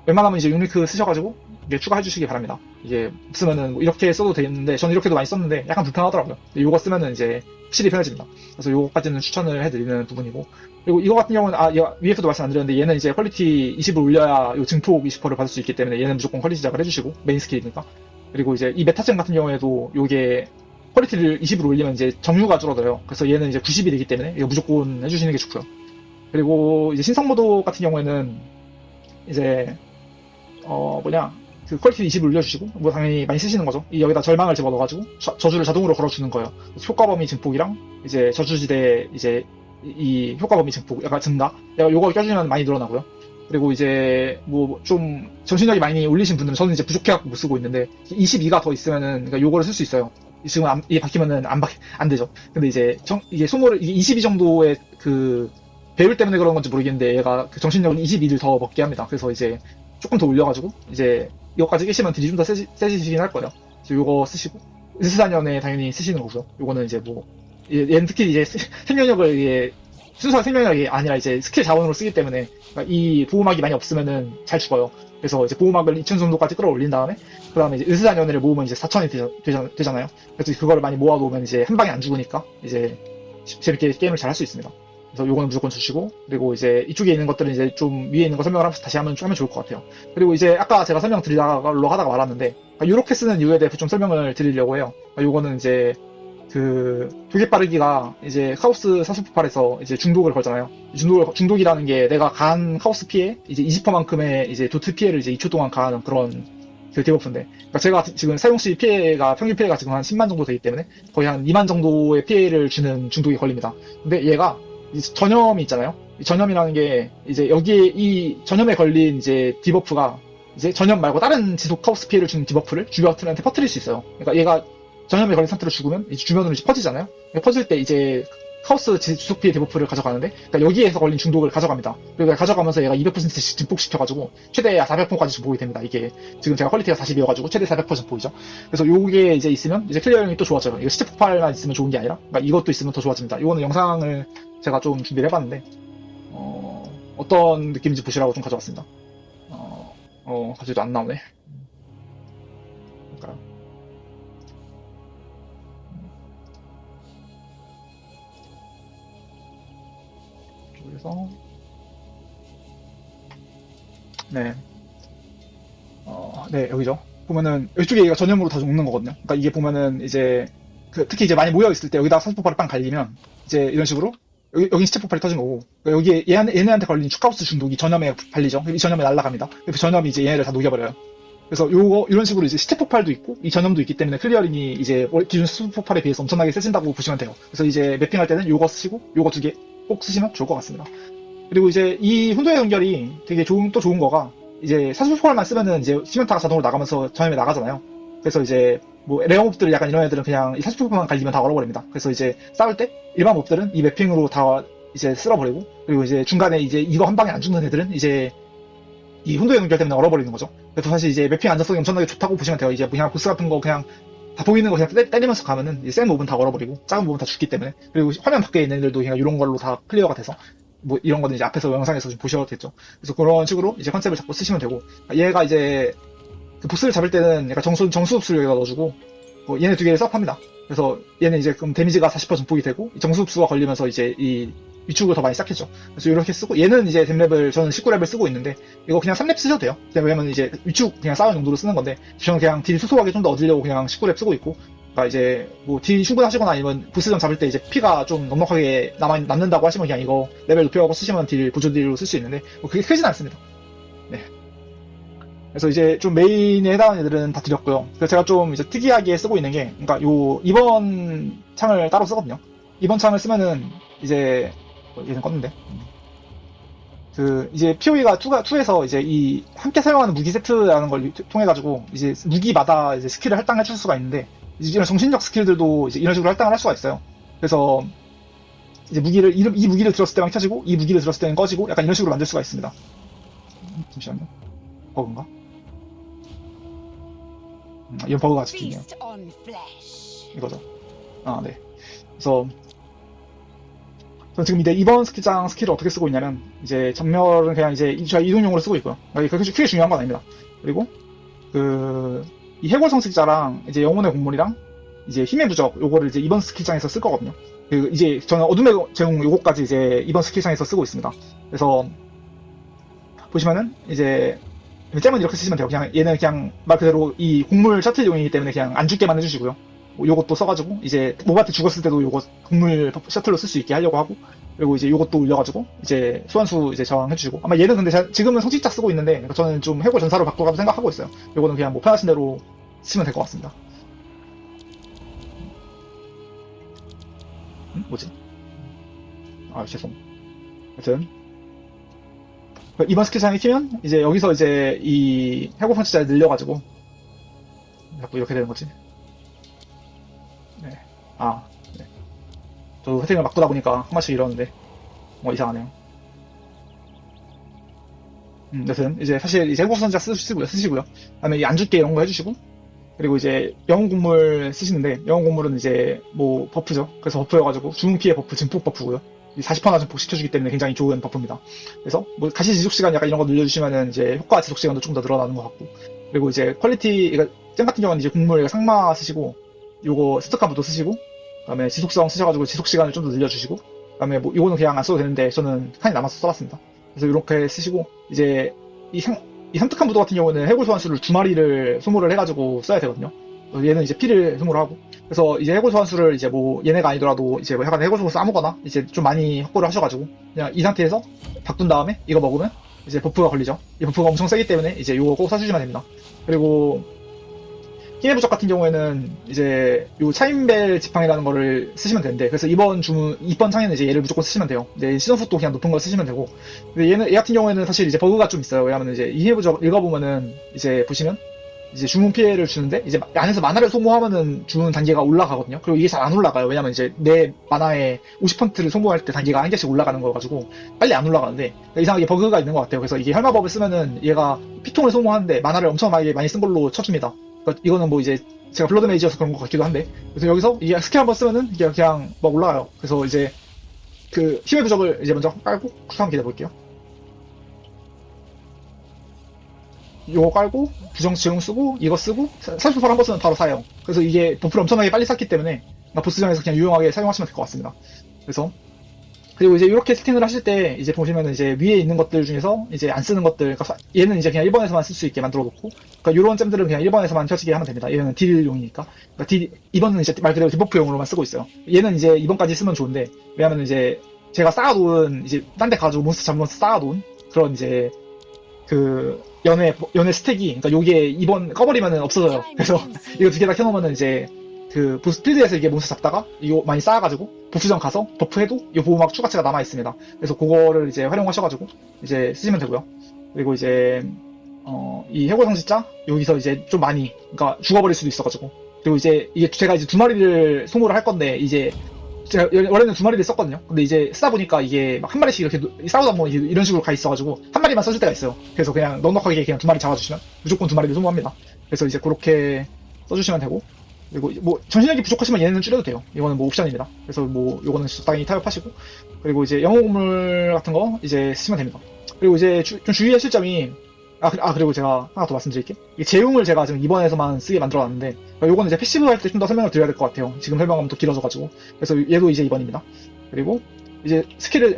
웬만하면 이제 유니크 쓰셔가지고 이게 추가해주시기 바랍니다. 이게 없으면은 뭐 이렇게 써도 되는데 저는 이렇게도 많이 썼는데 약간 불편하더라고요. 요거 쓰면은 이제 확실히 편해집니다. 그래서 요거까지는 추천을 해드리는 부분이고 그리고 이거 같은 경우는 위에서도 말씀 안 드렸는데 얘는 이제 퀄리티 20을 올려야 요 증폭 20%를 받을 수 있기 때문에 얘는 무조건 퀄리티 작을 해주시고 메인 스킬이니까 그리고 이제 이 메타젠 같은 경우에도 요게 퀄리티를 20으로 올리면 이제 정류가 줄어들어요. 그래서 얘는 이제 90이 되기 때문에 이거 무조건 해주시는 게 좋고요. 그리고 이제 신성 모드 같은 경우에는 이제 그 퀄리티 20을 올려주시고 뭐 당연히 많이 쓰시는 거죠. 여기다 절망을 집어넣어가지고 저주를 자동으로 걸어주는 거예요. 효과 범위 증폭이랑 이제 저주지대 이제 이 효과 범위 증폭 약간 증가 요거 껴주면 많이 늘어나고요. 그리고 이제 뭐 좀 정신력이 많이 올리신 분들은 저는 이제 부족해갖고 못 쓰고 있는데 22가 더 있으면은 그러니까 요거를 쓸 수 있어요. 지금 이게 바뀌면은 안 되죠. 근데 이제 이게 소모를 이게 22 정도의 그 배율 때문에 그런 건지 모르겠는데 얘가 그 정신력을 22를 더 먹게 합니다. 그래서 이제 조금 더 올려가지고 이제 이거까지 끼시면 딜이 좀 더 세지시긴 할 거예요. 그래서 요거 쓰시고 으스사년에 당연히 쓰시는 거고요. 요거는 이제 뭐 얘는 특히 이제 생명력을 이게 순수한 생명력이 아니라 이제 스킬 자원으로 쓰기 때문에 그러니까 이 보호막이 많이 없으면은 잘 죽어요. 그래서 이제 보호막을 2000 정도까지 끌어올린 다음에 그 다음에 이제 으스사년을 모으면 이제 4000이 되잖아요. 그래서 그거를 많이 모아놓으면 이제 한 방에 안 죽으니까 이제 재밌게 게임을 잘 할 수 있습니다. 그래서 요거는 무조건 주시고 그리고 이제 이쪽에 있는 것들은 이제 좀 위에 있는 거 설명을 하면서 다시 하면 좋을 것 같아요. 그리고 이제 아까 제가 설명드리려고 하다가 말았는데 요렇게 쓰는 이유에 대해서 좀 설명을 드리려고 해요. 요거는 이제 그 도개 빠르기가 이제 카오스 사수폭발에서 이제 중독을 걸잖아요. 중독이라는 게 내가 가한 카오스 피해 이제 20%만큼의 이제 도트 피해를 이제 2초 동안 가하는 그런 그 디버프인데 그러니까 제가 지금 사용시 피해가 평균 피해가 지금 한 10만 정도 되기 때문에 거의 한 2만 정도의 피해를 주는 중독이 걸립니다. 근데 얘가 전염이 있잖아요. 이 전염이라는 게 이제 여기에 이 전염에 걸린 이제 디버프가 이제 전염 말고 다른 지속 카오스 피해를 주는 디버프를 주변한테 퍼뜨릴 수 있어요. 그러니까 얘가 전염에 걸린 상태로 죽으면 이제 주변으로 이제 퍼지잖아요. 퍼질 때 이제 카오스 지속 피해 디버프를 가져가는데 그러니까 여기에서 걸린 중독을 가져갑니다. 그리고 가져가면서 얘가 200%씩 증폭시켜가지고 최대 400%까지 증폭이 됩니다. 이게 지금 제가 퀄리티가 40이어가지고 최대 400% 증폭이죠. 그래서 요게 이제 있으면 이제 클리어링이 또 좋아져요. 이거 시체 폭발만 있으면 좋은 게 아니라 그러니까 이것도 있으면 더 좋아집니다. 이거는 영상을 제가 좀 준비를 해봤는데 어떤 느낌인지 보시라고 좀 가져왔습니다. 갑자기 안 나오네. 그러니까 그래서 네, 네 여기죠. 보면은 이쪽에 얘가 전염으로 다 죽는 거거든요. 그러니까 이게 보면은 이제 특히 이제 많이 모여 있을 때 여기다가 산소폭발을 빵 갈리면 이제 이런 식으로 여기 시체 폭발이 터진 거고 그러니까 여기에 얘네한테 걸린 축하우스 중독이 전염에 발리죠. 이 전염에 날아갑니다. 그 전염이 이제 얘네를 다 녹여버려요. 그래서 이런 식으로 이제 시체 폭발도 있고 이 전염도 있기 때문에 클리어링이 이제 기존 수소 폭발에 비해서 엄청나게 세진다고 보시면 돼요. 그래서 이제 매핑할 때는 요거 쓰시고 요거 2개 꼭 쓰시면 좋을 것 같습니다. 그리고 이제 이 혼돈의 연결이 되게 좋은 거가 이제 사수폭발만 쓰면은 이제 시멘타가 자동으로 나가면서 전염에 나가잖아요. 그래서 이제 뭐 레어 몹들 약간 이런 애들은 그냥 이 사수폭발만 갈리면 다 얼어버립니다. 그래서 이제 싸울 때 일반 몹들은 이 매핑으로 다 이제 쓸어버리고 그리고 이제 중간에 이제 이거 한 방에 안 죽는 애들은 이제 이 혼돈의 연결 때문에 얼어버리는 거죠. 그래서 사실 이제 매핑 안정성이 엄청나게 좋다고 보시면 돼요. 이제 그냥 보스 같은 거 그냥 다 보이는 거 그냥 때리면서 가면은 이제 센 몹은 다 얼어버리고 작은 몹은 다 죽기 때문에 그리고 화면 밖에 있는 애들도 그냥 이런 걸로 다 클리어가 돼서 뭐 이런 거는 이제 앞에서 영상에서 좀 보셔도 됐죠. 그래서 그런 식으로 이제 컨셉을 잡고 쓰시면 되고 얘가 이제 그 보스를 잡을 때는 약간 정수흡수를 여기다 넣어주고 뭐 얘네 2개를 쌉합니다. 그래서 얘는 이제 그럼 데미지가 40% 증폭이 되고 정수흡수가 걸리면서 이제 이 위축을 더 많이 쌓겠죠. 그래서 이렇게 쓰고 얘는 이제 댐랩을 저는 19렙을 쓰고 있는데 이거 그냥 3렙 쓰셔도 돼요. 그냥 왜냐면 이제 위축 그냥 쌓은 용도로 쓰는 건데 저는 그냥 딜 소소하게 좀 더 얻으려고 그냥 19렙 쓰고 있고 그러니까 이제 뭐 딜 충분하시거나 아니면 보스전 잡을 때 이제 피가 좀 넉넉하게 남는다고 하시면 그냥 이거 레벨 높여가고 쓰시면 딜 보조 딜로 쓸 수 있는데 뭐 그게 크진 않습니다. 네. 그래서 이제 좀 메인에 해당하는 애들은 다 드렸고요. 그래서 제가 좀 이제 특이하게 쓰고 있는 게, 그러니까 요 2번 창을 따로 쓰거든요. 2번 창을 쓰면은 이제 얘는 껐는데. 그 이제 POE가 2에서 이제 이 함께 사용하는 무기 세트라는 걸 통해 가지고 이제 무기마다 이제 스킬을 할당해 줄 수가 있는데, 이제 이런 정신력 스킬들도 이제 이런 식으로 할당을 할 수가 있어요. 그래서 이제 이 무기를 들었을 때만 켜지고 이 무기를 들었을 때는 꺼지고 약간 이런 식으로 만들 수가 있습니다. 잠시만요. 버그인가? 이런 버그가 아직 있네요. Feast on flesh. 이거죠. 아, 네. 그래서 저는 지금 이제 2번 스킬장 스킬을 어떻게 쓰고 있냐면, 이제 전멸은 그냥 이제 제가 이동용으로 쓰고 있고요. 그러니까 그게 크게 중요한 건 아닙니다. 그리고 이 해골 성직자랑 이제 영혼의 곡물이랑 이제 힘의 부적 요거를 이제 2번 스킬장에서 쓸 거거든요. 이제 저는 어둠의 제공 요거까지 이제 2번 스킬장에서 쓰고 있습니다. 그래서 보시면은 이제 잼은 이렇게 쓰시면 돼요. 그냥 얘는 그냥 말 그대로 이 곡물 셔틀용이기 때문에 그냥 안 죽게만 해주시고요. 요것도 써가지고 이제 몹한테 죽었을 때도 요거 곡물 셔틀로 쓸 수 있게 하려고 하고, 그리고 이제 요것도 올려가지고 이제 소환수 이제 저항해주시고, 아마 얘는 근데 지금은 성직자 쓰고 있는데 저는 좀 해골 전사로 바꿔가도 생각하고 있어요. 요거는 그냥 뭐 편하신 대로 쓰면 될 것 같습니다. 뭐지? 아, 죄송. 하여튼 이번 스킬창에 키면 이제 여기서 이제 이 해골 성직자를 늘려가지고 자꾸 이렇게 되는 거지. 네. 아, 네. 저도 회생을 바꾸다 보니까 한 번씩 이러는데 뭔가 이상하네요. 여튼 이제 사실 이제 해골 성직자 쓰시고요. 그다음에 이 안 죽게 이런 거 해주시고, 그리고 이제 영웅 곡물 쓰시는데, 영웅 곡물은 이제 뭐 버프죠. 그래서 버프여가지고 주문 피해 버프, 증폭 버프고요. 40%나 증폭 시켜주기 때문에 굉장히 좋은 버프입니다. 그래서 뭐 가시 지속 시간 약간 이런 거 늘려주시면은 이제 효과 지속 시간도 좀 더 늘어나는 것 같고, 그리고 이제 퀄리티, 그러니까 잼 같은 경우는 이제 곡물 상마 쓰시고, 요거 스특카부도 쓰시고, 그다음에 지속성 쓰셔가지고 지속 시간을 좀 더 늘려주시고, 그다음에 뭐 이거는 그냥 안 써도 되는데 저는 칸이 남아서 써봤습니다. 그래서 이렇게 쓰시고, 이제 이 섬뜩한 부도 같은 경우는 해골 소환수를 2마리를 소모를 해가지고 써야 되거든요. 얘는 이제 피를 소모를 하고, 그래서 이제 해골 소환수를 이제 뭐 얘네가 아니더라도 이제 뭐 약간 해골 소환수 아무거나 이제 좀 많이 확보를 하셔가지고 그냥 이 상태에서 바꾼 다음에 이거 먹으면 이제 버프가 걸리죠. 이 버프가 엄청 세기 때문에 이제 요거 꼭 사주시면 됩니다. 그리고 힘의 부적 같은 경우에는 이제 요 차인벨 지팡이라는 거를 쓰시면 되는데, 그래서 이번 창에는 이제 얘를 무조건 쓰시면 돼요. 근데 시선속도 그냥 높은 걸 쓰시면 되고, 근데 얘 같은 경우에는 사실 이제 버그가 좀 있어요. 왜냐하면 이제 이 힘의 부적 읽어보면은 이제 보시면 이제 주문 피해를 주는데 이제 안에서 만화를 소모하면은 주문 단계가 올라가거든요. 그리고 이게 잘 안 올라가요. 왜냐면 이제 내 만화의 50%를 소모할 때 단계가 한 개씩 올라가는 거가지고 빨리 안 올라가는데, 이상하게 버그가 있는 것 같아요. 그래서 이게 혈마법을 쓰면은 얘가 피통을 소모하는데 만화를 엄청 많이 쓴 걸로 쳐줍니다. 그러니까 이거는 뭐 이제 제가 블러드 메이지여서 그런 것 같기도 한데, 그래서 여기서 이게 스킬 한번 쓰면은 이게 그냥 막 올라가요. 그래서 이제 그 힘의 부적을 이제 먼저 깔고 한번 기다려볼게요. 요거 깔고 부정 지용 쓰고 이거 쓰고 30% 한번 쓰면 바로 사요. 그래서 이게 버프를 엄청나게 빨리 쌓기 때문에 보스전에서 그냥 유용하게 사용하시면 될 것 같습니다. 그래서 그리고 이제 이렇게 세팅을 하실 때 이제 보시면은 이제 위에 있는 것들 중에서 이제 안 쓰는 것들, 그러니까 얘는 이제 그냥 1번에서만 쓸 수 있게 만들어 놓고, 그러니까 요런 잼들은 그냥 1번에서만 켜지게 하면 됩니다. 얘는 딜용이니까. 그러니까 2번은 이제 말 그대로 디버프용으로만 쓰고 있어요. 얘는 이제 2번까지 쓰면 좋은데, 왜냐면 이제 제가 쌓아놓은 이제 딴 데 가지고 몬스터 잡으면서 쌓아놓은 그런 이제 그 연애 스택이, 그러니까 요게 2번 꺼버리면은 없어져요. 그래서 이거 두 개 다 켜놓으면은 이제 그 보스 필드에서 이게 몬스터 잡다가 이거 많이 쌓아가지고 보스전 가서 버프해도 이 보호막 추가치가 남아 있습니다. 그래서 그거를 이제 활용하셔가지고 이제 쓰시면 되고요. 그리고 이제 이 해골 성직자 여기서 이제 좀 많이, 그러니까 죽어버릴 수도 있어가지고, 그리고 이제 이게 제가 이제 2마리를 소모를 할 건데, 이제 제가 원래는 2마리를 썼거든요. 근데 이제 쓰다 보니까 이게 막 한 마리씩 이렇게 싸우다 보면 이런 식으로 가 있어가지고 한 마리만 써줄 때가 있어요. 그래서 그냥 넉넉하게 그냥 2마리 잡아주시면 무조건 2마리를 소모합니다. 그래서 이제 그렇게 써주시면 되고, 그리고 뭐 전신력이 부족하시면 얘네는 줄여도 돼요. 이거는 뭐 옵션입니다. 그래서 뭐 요거는 적당히 타협하시고, 그리고 이제 영웅 곡물 같은 거 이제 쓰시면 됩니다. 그리고 이제 좀 주의하실 점이, 그리고 제가 하나 더 말씀드릴게요. 이 제용을 제가 지금 2번에서만 쓰게 만들어놨는데, 요거는 이제 패시브 할 때 좀 더 설명을 드려야 될 것 같아요. 지금 설명하면 또 길어져가지고. 그래서 얘도 이제 2번입니다. 그리고 이제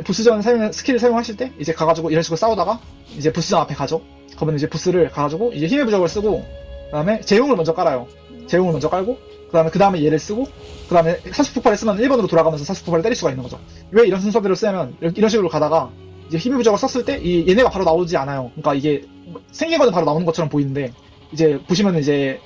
보스전 스킬을 사용하실 때 이제 가가지고 이런 식으로 싸우다가 이제 보스전 앞에 가죠. 그러면 이제 보스를 가가지고 이제 힘의 부적을 쓰고, 그 다음에 제용을 먼저 깔아요. 제용을 먼저 깔고, 그 다음에 얘를 쓰고, 그 다음에 사수폭발을 쓰면 1번으로 돌아가면서 사수폭발을 때릴 수가 있는 거죠. 왜 이런 순서대로 쓰냐면, 이런 식으로 가다가 이제 힘의 부적을 썼을 때 이 얘네가 바로 나오지 않아요. 그러니까 이게 생기거든 바로 나오는 것처럼 보이는데 이제 보시면은 이제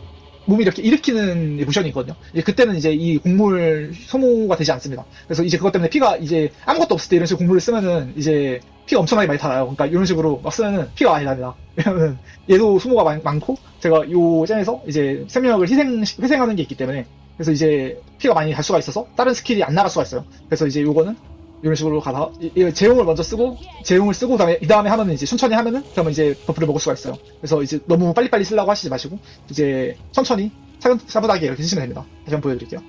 몸이 이렇게 일으키는 모션이 있거든요. 이제 그때는 이제 이 곡물 소모가 되지 않습니다. 그래서 이제 그것 때문에 피가 이제 아무것도 없을 때 이런 식으로 곡물을 쓰면은 이제 피가 엄청나게 많이 달아요. 그러니까 이런 식으로 막 쓰면은 피가 많이 납니다. 왜냐면은 얘도 소모가 많고 제가 요 잼에서 이제 생명력을 회생하는 게 있기 때문에 그래서 이제 피가 많이 달 수가 있어서 다른 스킬이 안 나갈 수가 있어요. 그래서 이제 요거는 이런 식으로 가다가 제용을 먼저 쓰고 제용을 쓰고 그다음에 하면은 이제 천천히 하면은 그러면 이제 버프를 먹을 수가 있어요. 그래서 이제 너무 빨리빨리 쓰려고 하시지 마시고 이제 천천히 차분하게 이렇게 쓰시면 됩니다. 다시 한번 보여드릴게요.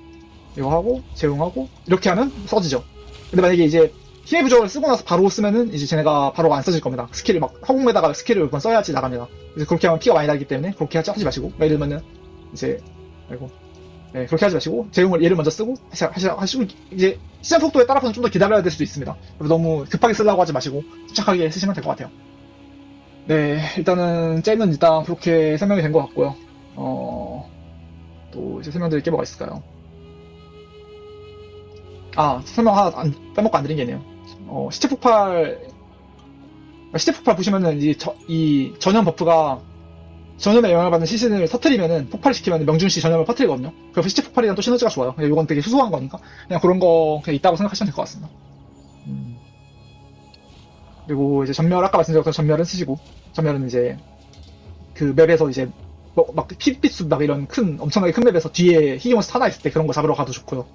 이거 하고 제용하고 이렇게 하면 써지죠. 근데 만약에 이제 힘의 부적을 쓰고 나서 바로 쓰면은 이제 쟤네가 바로 안 써질 겁니다. 스킬을 막 허공에다가 스킬을 몇 번 써야지 나갑니다. 그래서 그렇게 하면 피가 많이 나기 때문에 그렇게 하지 마시고 예를 들면은 이제 아이고 네, 그렇게 하지 마시고 제용을 얘를 먼저 쓰고 하시고 이제 시간 속도에 따라서는 좀 더 기다려야 될 수도 있습니다. 너무 급하게 쓰려고 하지 마시고 침착하게 쓰시면 될 것 같아요. 네, 일단은 잼은 일단 그렇게 설명이 된 것 같고요. 또 이제 설명드릴 게 뭐가 있을까요? 설명 하나 빼먹고 안 드린 게 있네요. 시체 폭발 보시면은 이 전염 버프가 전염에 영향을 받는 시신을 터트리면은 폭발시키면 명중시 전염을 퍼뜨리거든요. 그래서 시체 폭발이랑 또 시너지가 좋아요. 그냥 이건 되게 수소한 거니까 그냥 그런 거 그냥 있다고 생각하시면 될 것 같습니다. 그리고 이제 전멸 아까 말씀드렸던 전멸은 쓰시고 전멸은 이제 그 맵에서 이제 막 핏빛 막 이런 엄청나게 큰 맵에서 뒤에 희귀몬스터 하나 있을 때 그런 거 잡으러 가도 좋고요.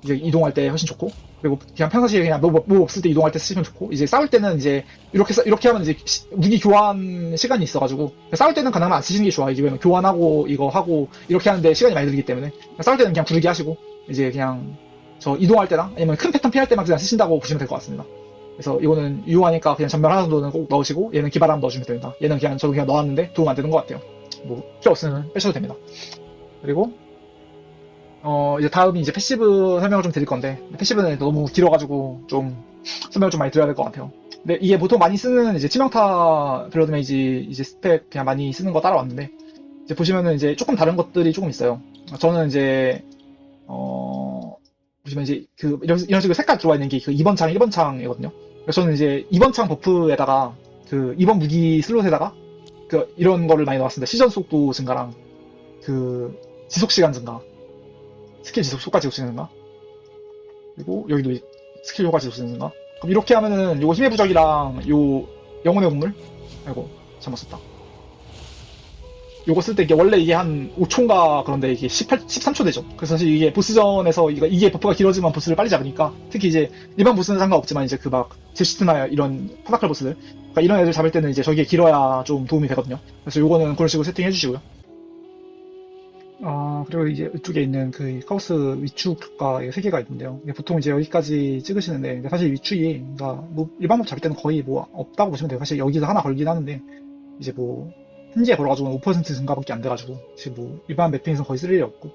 이제 이동할 때 훨씬 좋고 그리고 그냥 평상시에 그냥 뭐 없을 때 이동할 때 쓰시면 좋고 이제 싸울 때는 이제 이렇게 하면 이제 무기 교환 시간이 있어가지고 싸울 때는 가능하면 안 쓰시는 게 좋아요. 이게 왜냐면 교환하고 이거 하고 이렇게 하는데 시간이 많이 들기 때문에 싸울 때는 그냥 부르기 하시고 이제 그냥 저 이동할 때나 아니면 큰 패턴 피할 때만 그냥 쓰신다고 보시면 될 것 같습니다. 그래서 이거는 유효하니까 그냥 전멸 하나 정도는 꼭 넣으시고 얘는 기발함 넣어주면 됩니다. 얘는 그냥 저도 그냥 넣었는데 도움 안 되는 것 같아요. 뭐 필요 없으면 빼셔도 됩니다. 그리고 이제 다음이 이제 패시브 설명을 좀 드릴 건데, 패시브는 너무 길어가지고 좀 설명을 좀 많이 드려야 될 것 같아요. 근데 이게 보통 많이 쓰는 이제 치명타 블러드 메이지 이제 스펙 그냥 많이 쓰는 거 따라왔는데, 이제 보시면은 이제 조금 다른 것들이 조금 있어요. 저는 이제, 보시면 이제 이런 식으로 색깔 들어와 있는 게 그 2번 창, 1번 창이거든요. 그래서 저는 이제 2번 창 버프에다가 그 2번 무기 슬롯에다가 이런 거를 많이 넣었습니다. 시전 속도 증가랑 그 지속 시간 증가. 스킬 지속 효과 지속 증가 그리고 여기도 스킬 효과 지속 증가. 그럼 이렇게 하면은 요거 힘의 부적이랑 요 영혼의 곡물 아이고 잘못 썼다. 요거 쓸 때 이게 원래 이게 한 5초인가 그런데 이게 13초 되죠. 그래서 사실 이게 보스전에서 이게 버프가 길어지면 보스를 빨리 잡으니까 특히 이제 일반 보스는 상관없지만 이제 그 막 제시트나 이런 파다클 보스들 그러니까 이런 애들 잡을 때는 이제 저게 길어야 좀 도움이 되거든요. 그래서 요거는 그런 식으로 세팅해 주시고요. 그리고 이제 이쪽에 있는 그 카오스 위축과 3개가 있는데요. 보통 이제 여기까지 찍으시는데, 사실 위축이, 그러니까 뭐 일반 몹 잡을 때는 거의 뭐 없다고 보시면 돼요. 사실 여기서 하나 걸긴 하는데, 이제 뭐, 현지에 걸어가지고 5% 증가밖에 안 돼가지고, 사실 뭐, 일반 맵핑에서 거의 쓸 일이 없고,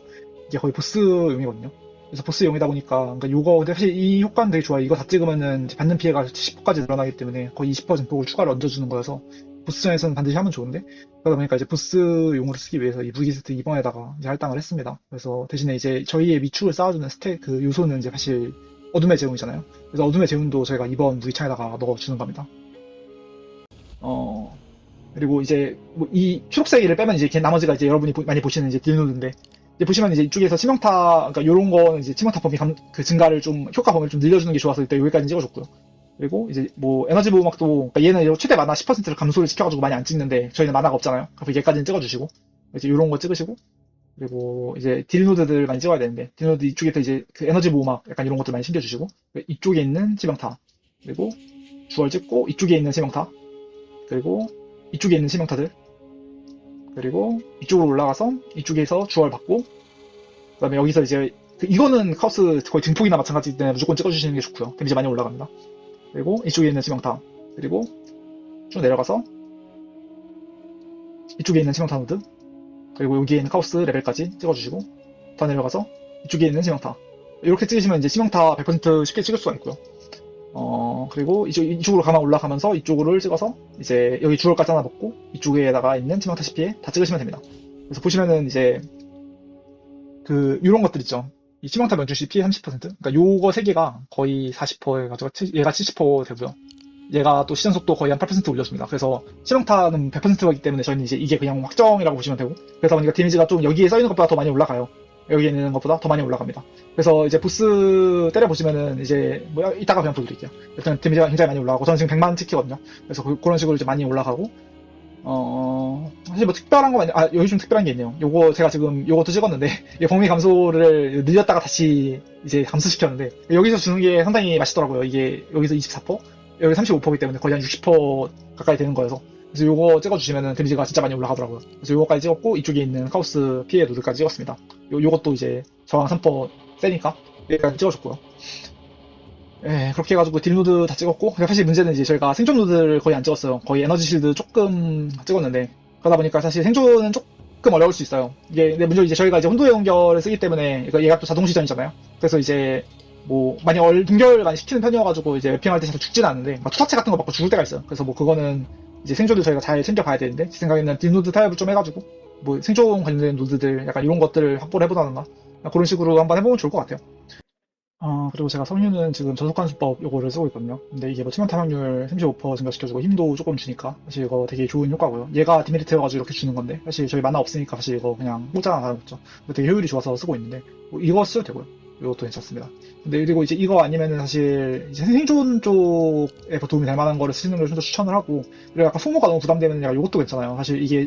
이게 거의 보스용이거든요. 그래서 보스용이다 보니까, 그러니까 요거, 근데 사실 이 효과는 되게 좋아요. 이거 다 찍으면은 받는 피해가 70%까지 늘어나기 때문에 거의 20%를 추가로 얹어주는 거여서, 보스전에서는 반드시 하면 좋은데 그러다 보니까 이제 보스용으로 쓰기 위해서 이 무기 세트 2번에다가 이제 할당을 했습니다. 그래서 대신에 이제 저희의 위축을 쌓아주는 그 요소는 이제 사실 어둠의 재운이잖아요. 그래서 어둠의 재운도 저희가 2번 무기창에다가 넣어주는 겁니다. 그리고 이제 뭐이 초록색이를 빼면 이제 나머지가 이제 여러분이 많이 보시는 이제 딜노드인데 이제 보시면 이제 이쪽에서 치명타 그러니까 요런 거는 이제 치명타 범위 그 증가를 좀 효과 범위를 좀 늘려주는 게 좋아서 일단 여기까지 찍어줬고요. 그리고 이제 뭐 에너지 보호막도 그러니까 얘는 최대 마나 10%를 감소를 시켜가지고 많이 안 찍는데 저희는 마나가 없잖아요. 그래서 얘까지는 찍어주시고 이제 이런 거 찍으시고 그리고 이제 딜노드들 많이 찍어야 되는데 딜노드 이쪽에서 이제 그 에너지 보호막 약간 이런 것들 많이 신겨주시고 이쪽에 있는 치명타 그리고 주얼 찍고 이쪽에 있는 치명타 그리고 이쪽에 있는 치명타들 그리고 이쪽으로 올라가서 이쪽에서 주얼 받고 그다음에 여기서 이제 이거는 카오스 거의 증폭이나 마찬가지이기 때문에 무조건 찍어주시는 게 좋고요. 데미지 많이 올라갑니다. 그리고 이쪽에 있는 치명타 그리고 쭉 내려가서 이쪽에 있는 치명타 노드 그리고 여기에 있는 카오스 레벨까지 찍어주시고 더 내려가서 이쪽에 있는 치명타 이렇게 찍으시면 이제 치명타 100% 쉽게 찍을 수가 있고요. 그리고 이쪽으로 가만 올라가면서 이쪽으로 찍어서 이제 여기 주얼까지 하나 먹고 이쪽에다가 있는 치명타 CP에 다 찍으시면 됩니다. 그래서 보시면은 이제 요런 것들 있죠. 이 치명타 면중 CP 30%? 그러니까 요거 3개가 거의 40% 해가지고 얘가 70% 되고요. 얘가 또 시전 속도 거의 한 8% 올려줍니다. 그래서 실용타는 100%이기 때문에 저희는 이제 이게 그냥 확정이라고 보시면 되고, 그래서 보니까 데미지가 좀 여기에 써있는 것보다 더 많이 올라가요. 여기에 있는 것보다 더 많이 올라갑니다. 그래서 이제 보스 때려보시면은 이제 뭐 이따가 그냥 보여드릴게요. 일단 데미지가 굉장히 많이 올라가고, 저는 지금 100만 찍히거든요. 그래서 그런 식으로 이제 많이 올라가고, 사실 뭐 특별한 거 많이, 여기 좀 특별한 게 있네요. 요거 제가 지금 요것도 찍었는데, 이 범위 감소를 늘렸다가 다시 이제 감소시켰는데, 여기서 주는 게 상당히 맛있더라고요. 이게 여기서 24%? 여기 35%이기 때문에 거의 한 60% 가까이 되는 거여서. 그래서 요거 찍어주시면은 데미지가 진짜 많이 올라가더라고요. 그래서 요거까지 찍었고, 이쪽에 있는 카오스 피해 노드까지 찍었습니다. 요것도 이제 저항 3% 세니까, 여기까지 찍어줬고요. 예, 그렇게 해가지고 딜 노드 다 찍었고, 사실 문제는 이제 저희가 생존 노드를 거의 안 찍었어요. 거의 에너지 실드 조금 찍었는데, 그러다 보니까 사실 생존은 조금 어려울 수 있어요. 이게, 근데 문제는 이제 저희가 이제 혼도의 연결을 쓰기 때문에, 얘가 또 자동 시전이잖아요. 그래서 이제, 뭐, 많이 분결을 많이 시키는 편이어가지고, 이제 맵핑할 때 잘 죽지는 않는데, 막 투사체 같은 거 받고 죽을 때가 있어요. 그래서 뭐, 그거는 이제 생존을 저희가 잘 챙겨봐야 되는데, 제 생각에는 딜 노드 타협을 좀 해가지고, 뭐, 생존 관련된 노드들, 약간 이런 것들을 확보를 해보다던가, 그런 식으로 한번 해보면 좋을 것 같아요. 그리고 제가 성유는 지금 저속한 수법 요거를 쓰고 있거든요. 근데 이게 뭐 치명 타격률 35% 증가시켜주고 힘도 조금 주니까 사실 이거 되게 좋은 효과고요. 얘가 디메리트여가지고 이렇게 주는 건데 사실 저희 만화 없으니까 사실 이거 그냥 공짜나 다름없죠. 되게 효율이 좋아서 쓰고 있는데 뭐 이거 써도 되고요. 이것도 괜찮습니다. 근데 그리고 이제 이거 아니면은 사실 이제 생존 쪽에 도움이 될 만한 거를 쓰시는 걸 좀 더 추천을 하고, 그리고 약간 소모가 너무 부담되면 약간 이것도 괜찮아요. 사실 이게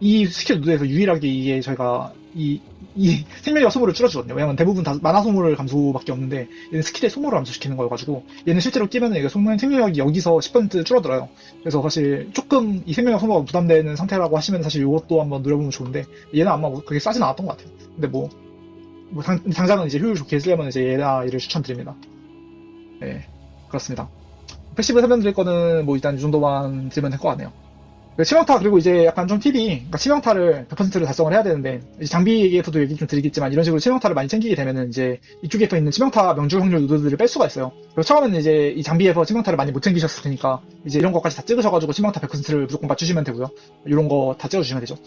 이 스킬 노드에서 유일하게 이게 저희가 이 생명력 소모를 줄여주거든요. 왜냐면 대부분 다 만화 소모를 감소밖에 없는데 얘는 스킬의 소모를 감소시키는 거여가지고 얘는 실제로 끼면은 이게 생명력이 여기서 10% 줄어들어요. 그래서 사실 조금 이 생명력 소모가 부담되는 상태라고 하시면 사실 이것도 한번 누려보면 좋은데 얘는 아마 그렇게 싸진 않았던 것 같아요. 근데 뭐 당장은 이제 효율 좋게 쓰려면 이제 얘를 추천드립니다. 네, 그렇습니다. 패시브 설명드릴 거는 뭐 일단 이 정도만 드리면 될 것 같네요. 치명타, 그리고 이제 약간 좀 팁이, 그러니까 치명타를 100%를 달성을 해야 되는데, 이제 장비에서도 얘기 좀 드리겠지만, 이런 식으로 치명타를 많이 챙기게 되면은 이제 이쪽에 있는 치명타 명중 확률 노드들을 뺄 수가 있어요. 그리고 처음에는 이제 이 장비에서 치명타를 많이 못 챙기셨을 테니까, 이제 이런 것까지 다 찍으셔가지고 치명타 100%를 무조건 맞추시면 되고요. 이런 거 다 찍어주시면 되죠.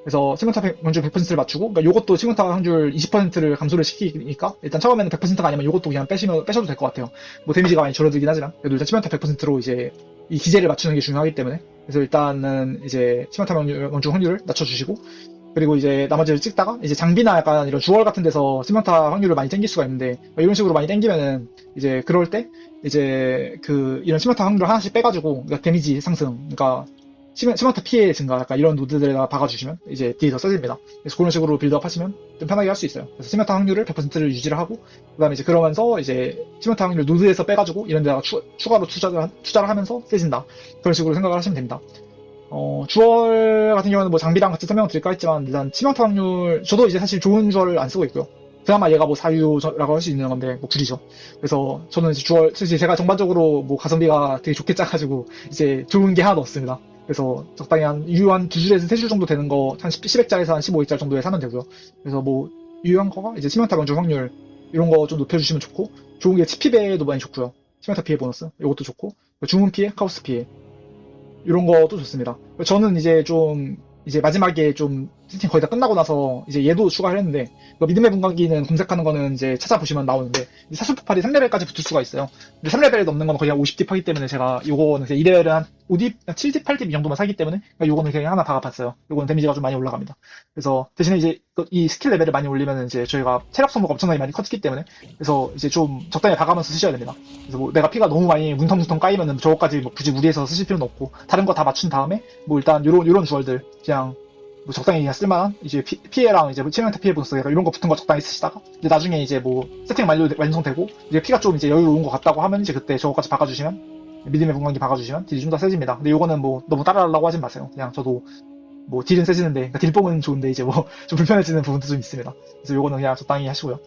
그래서 치명타 명중 100%를 맞추고, 그러니까 요것도 치명타 확률 20%를 감소를 시키니까, 일단 처음에는 100%가 아니면 요것도 그냥 빼셔도 될 것 같아요. 뭐 데미지가 많이 줄어들긴 하지만, 그래도 일단 치명타 100%로 이제 이 기제를 맞추는 게 중요하기 때문에, 그래서 일단은 이제 치명타 명중 확률을 낮춰주시고, 그리고 이제 나머지를 찍다가 이제 장비나 약간 이런 주얼 같은 데서 치명타 확률을 많이 땡길 수가 있는데, 이런 식으로 많이 땡기면은 이제 그럴 때 이제 이런 치명타 확률을 하나씩 빼가지고, 그러니까 데미지 상승, 그러니까 치명타 피해 증가, 약간 이런 노드들에다 박아주시면 이제 딜이 더 세집니다. 그래서 그런 식으로 빌드업 하시면 좀 편하게 할 수 있어요. 그래서 치명타 확률을 100%를 유지를 하고, 그 다음에 이제 그러면서 이제 치명타 확률 노드에서 빼가지고 이런 데다가 추가로 투자를 하면서 세진다. 그런 식으로 생각을 하시면 됩니다. 주얼 같은 경우는 뭐 장비랑 같이 설명을 드릴까 했지만, 일단 치명타 확률, 저도 이제 사실 좋은 주얼을 안 쓰고 있고요. 그나마 얘가 뭐 사유라고 할 수 있는 건데, 뭐 구리죠. 그래서 저는 이제 주얼, 사실 제가 전반적으로 뭐 가성비가 되게 좋게 짜가지고, 이제 좋은 게 하나도 없습니다. 그래서 적당히 한 2줄에서 3줄 정도 되는 거, 한 10액짜리에서 한 15액짜리 정도에 사면 되고요. 그래서 뭐, 유효한 거가 이제 치명타 명중 확률, 이런 거 좀 높여주시면 좋고, 좋은 게 치피배도 많이 좋고요. 치명타 피해 보너스, 이것도 좋고, 주문 피해, 카오스 피해, 이런 것도 좋습니다. 저는 이제 좀, 이제 마지막에 좀 세팅 거의 다 끝나고 나서 이제 얘도 추가를 했는데, 믿음의 분광기는 검색하는 거는 이제 찾아보시면 나오는데, 사수폭발이 3레벨까지 붙을 수가 있어요. 근데 3레벨 넘는 건 거의 한 50딥 하기 때문에 제가 요거는 그냥 2레벨은 한 5딥, 7딥, 8딥 이 정도만 사기 때문에 요거는 그냥 하나 박아봤어요. 요거는 데미지가 좀 많이 올라갑니다. 그래서 대신에 이제 이 스킬 레벨을 많이 올리면 이제 저희가 체력 소모가 엄청나게 많이 커지기 때문에, 그래서 이제 좀 적당히 박아면서 쓰셔야 됩니다. 그래서 뭐 내가 피가 너무 많이 뭉텅뭉텅 까이면은 저거까지 뭐 굳이 무리해서 쓰실 필요는 없고, 다른 거 다 맞춘 다음에 뭐 일단 요런 주얼들 그냥 뭐 적당히 그냥 쓸만한 이제 피해랑 이제 치명타 피해 보너스 이런 거 붙은 거 적당히 쓰시다가, 이제 나중에 이제 뭐 세팅 완성되고 이제 피가 좀 이제 여유로운 것 같다고 하면 이제 그때 저거까지 박아주시면, 믿음의 분광기 박아주시면 딜이 좀 더 세집니다. 근데 요거는 뭐 너무 따라하려고 하진 마세요. 그냥 저도 뭐 딜은 세지는데, 그러니까 딜뽕은 좋은데 이제 뭐 좀 불편해지는 부분도 좀 있습니다. 그래서 요거는 그냥 적당히 하시고요.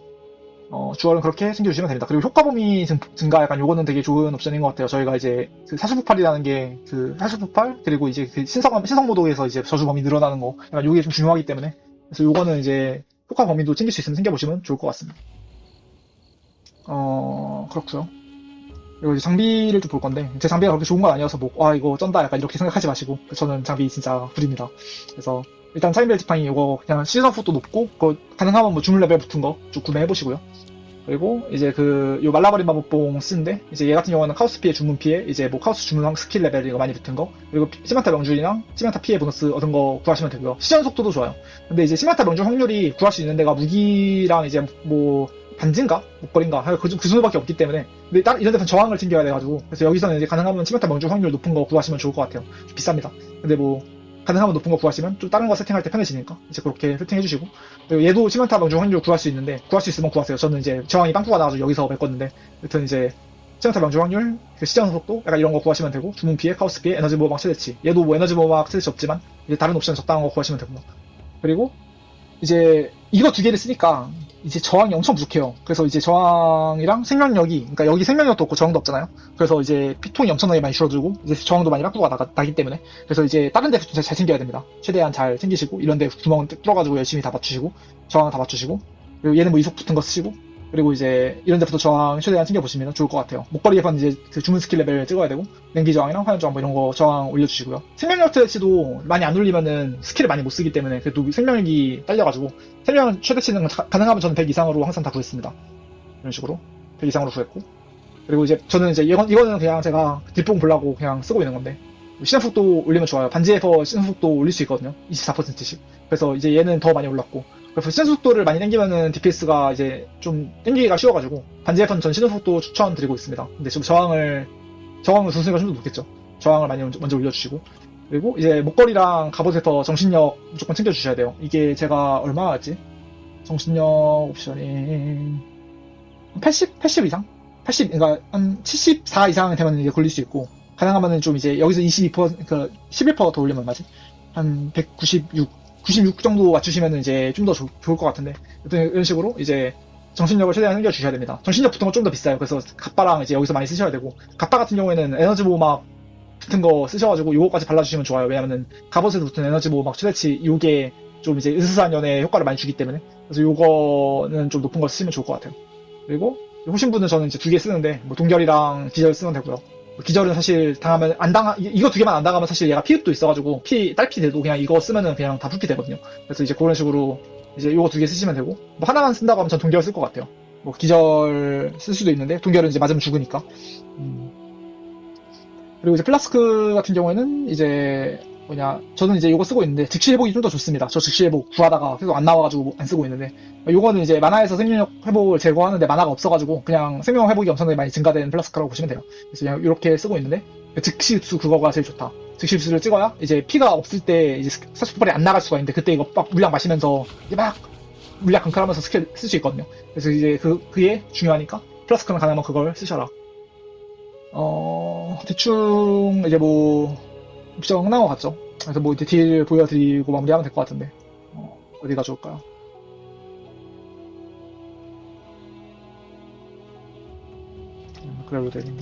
주얼은 그렇게 챙겨주시면 됩니다. 그리고 효과 범위 증가, 약간 요거는 되게 좋은 옵션인 것 같아요. 저희가 이제 그 사수폭발이라는 게, 사수폭발, 그리고 이제 그 신성 모독에서 이제 저주 범위 늘어나는 거, 약간 요게 좀 중요하기 때문에, 그래서 요거는 이제 효과 범위도 챙길 수 있으면 챙겨보시면 좋을 것 같습니다. 그렇고요. 그리고 이제 장비를 좀 볼 건데, 제 장비가 그렇게 좋은 건 아니어서 뭐, 이거 쩐다, 약간 이렇게 생각하지 마시고, 저는 장비 진짜 구립니다. 그래서 일단 차인벨 지팡이 이거 그냥 시즌 후도 높고, 가능하면 뭐 주문 레벨 붙은 거 쭉 구매해보시고요. 그리고 이제 요 말라버린 마법봉 쓰는데, 이제 얘 같은 경우는 카오스 피해, 주문 피해, 이제 뭐 카오스 주문 스킬 레벨 이거 많이 붙은 거, 그리고 시마타 명줄이랑 시마타 피해 보너스 얻은 거 구하시면 되고요. 시전 속도도 좋아요. 근데 이제 시마타 명줄 확률이 구할 수 있는 데가 무기랑 이제 뭐 반지인가? 목걸이인가? 그 정도밖에 없기 때문에. 근데 이런 데서 저항을 챙겨야 돼가지고. 그래서 여기서는 이제 가능하면 시마타 명줄 확률 높은 거 구하시면 좋을 것 같아요. 비쌉니다. 근데 뭐, 가능하면 높은 거 구하시면 좀 다른 거 세팅할 때 편해지니까 이제 그렇게 세팅해주시고, 그리고 얘도 시멘타 명중 확률 구할 수 있는데 구할 수 있으면 구하세요. 저는 이제 저항이 빵꾸가 나가지고 여기서 메꿨는데, 여튼 이제 시멘타 명중 확률, 시전 속도 약간 이런 거 구하시면 되고, 주문 피해, 카오스 피해, 에너지 보호막 최대치, 얘도 뭐 에너지 보호막 최대치 없지만 이제 다른 옵션 적당한 거 구하시면 되고. 그리고 이제 이거 두 개를 쓰니까 이제 저항이 엄청 부족해요. 그래서 이제 저항이랑 생명력이, 그러니까 여기 생명력도 없고 저항도 없잖아요. 그래서 이제 피통이 엄청나게 많이 줄어들고 이제 저항도 많이 빵꾸가 나기 때문에, 그래서 이제 다른 데 잘 챙겨야 됩니다. 최대한 잘 챙기시고, 이런 데 구멍 뚫어가지고 열심히 다 맞추시고, 저항 다 맞추시고, 그리고 얘는 뭐 이속 붙은 거 쓰시고, 그리고 이제 이런 데부터 저항 최대한 챙겨보시면 좋을 것 같아요. 목걸이에선 이제 그 주문 스킬 레벨 찍어야 되고, 냉기 저항이랑 화염 저항 뭐 이런 거 저항 올려주시고요. 생명력 최대치도 많이 안 올리면은 스킬을 많이 못 쓰기 때문에 그래도 생명력이 딸려가지고, 생명 최대치는 가능하면 저는 100 이상으로 항상 다 구했습니다. 이런 식으로 100 이상으로 구했고, 그리고 이제 저는 이제 이거는 그냥 제가 뒷봉 보려고 그냥 쓰고 있는 건데, 시전 속도 올리면 좋아요. 반지에서 시전 속도 올릴 수 있거든요. 24%씩. 그래서 이제 얘는 더 많이 올랐고, 그래서 시전 속도를 많이 당기면은 DPS가 이제 좀 당기기가 쉬워가지고, 반지에서는 전 시전 속도 추천드리고 있습니다. 근데 지금 저항을 두수가 좀 더 높겠죠. 저항을 많이 먼저 올려주시고, 그리고 이제 목걸이랑 갑옷에서 정신력 무조건 챙겨주셔야 돼요. 이게 제가 얼마였지? 정신력 옵션이 80 이상? 80, 그러니까 한 74 이상 되면 이제 걸릴 수 있고, 가능하면은 좀 이제 여기서 22%, 11%더 올리면 맞지? 한 96 정도 맞추시면은 이제 좀 더 좋을 것 같은데, 이런 식으로 이제 정신력을 최대한 챙겨주셔야 됩니다. 정신력 붙은 건 좀 더 비싸요. 그래서 갑바랑 이제 여기서 많이 쓰셔야 되고, 갑바 같은 경우에는 에너지 보호막 붙은 거 쓰셔가지고 요거까지 발라주시면 좋아요. 왜냐면은 갑옷에서 붙은 에너지 보호막 최대치 요게 좀 이제 으스스한 연의 효과를 많이 주기 때문에, 그래서 요거는 좀 높은 거 쓰시면 좋을 것 같아요. 그리고 호신부는 저는 이제 2개 쓰는데, 뭐 동결이랑 기절 쓰면 되고요. 기절은 사실 당하면 이거 2개만 안 당하면 사실 얘가 피흡도 있어가지고 딸피 돼도 그냥 이거 쓰면은 그냥 다 풀피 되거든요. 그래서 이제 그런 식으로 이제 요거 2개 쓰시면 되고, 뭐 하나만 쓴다고 하면 전 동결 쓸 것 같아요. 뭐 기절 쓸 수도 있는데 동결은 이제 맞으면 죽으니까. 그리고 이제 플라스크 같은 경우에는 이제 저는 이제 요거 쓰고 있는데, 즉시 회복이 좀 더 좋습니다. 저 즉시 회복 구하다가 계속 안 나와가지고 안 쓰고 있는데, 요거는 이제 만화에서 생명력 회복을 제거하는데 만화가 없어가지고 그냥 생명 회복이 엄청나게 많이 증가된 플라스크라고 보시면 돼요. 그래서 그냥 이렇게 쓰고 있는데, 즉시 흡수 그거가 제일 좋다. 즉시 흡수를 찍어야 이제 피가 없을 때 이제 사실 폭발이 안 나갈 수가 있는데, 그때 이거 막 물약 마시면서 이제 막 물약 강탈하면서 스킬 쓸 수 있거든요. 그래서 이제 그게 중요하니까 플라스크는 가능하면 그걸 쓰셔라. 대충 이제 뭐 옵션 끝난 것 같죠? 그래서 뭐 이제 딜 보여드리고 마무리하면 될 것 같은데, 어디가 좋을까요? 그래도 되겠네.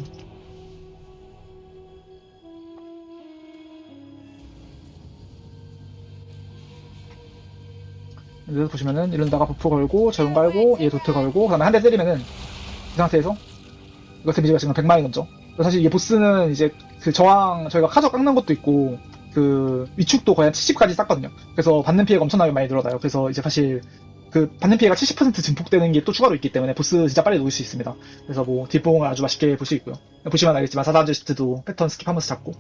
여기서 보시면은 이런다가 버프 걸고 저용 갈고 얘 도트 걸고 그 다음에 한 대 때리면은 이 상태에서 이거 데미지가 지금 100만이 넘죠. 사실 이게 보스는 이제 그 저항 저희가 카저 깎는 것도 있고 그 위축도 거의 한 70까지 쌌거든요. 그래서 받는 피해가 엄청나게 많이 늘어나요. 그래서 이제 사실 그 받는 피해가 70% 증폭되는 게 또 추가로 있기 때문에 보스 진짜 빨리 녹일 수 있습니다. 그래서 뭐 뒷봉을 아주 맛있게 볼 수 있고요. 보시면 알겠지만 4단지 시트도 패턴 스킵하면서 잡고,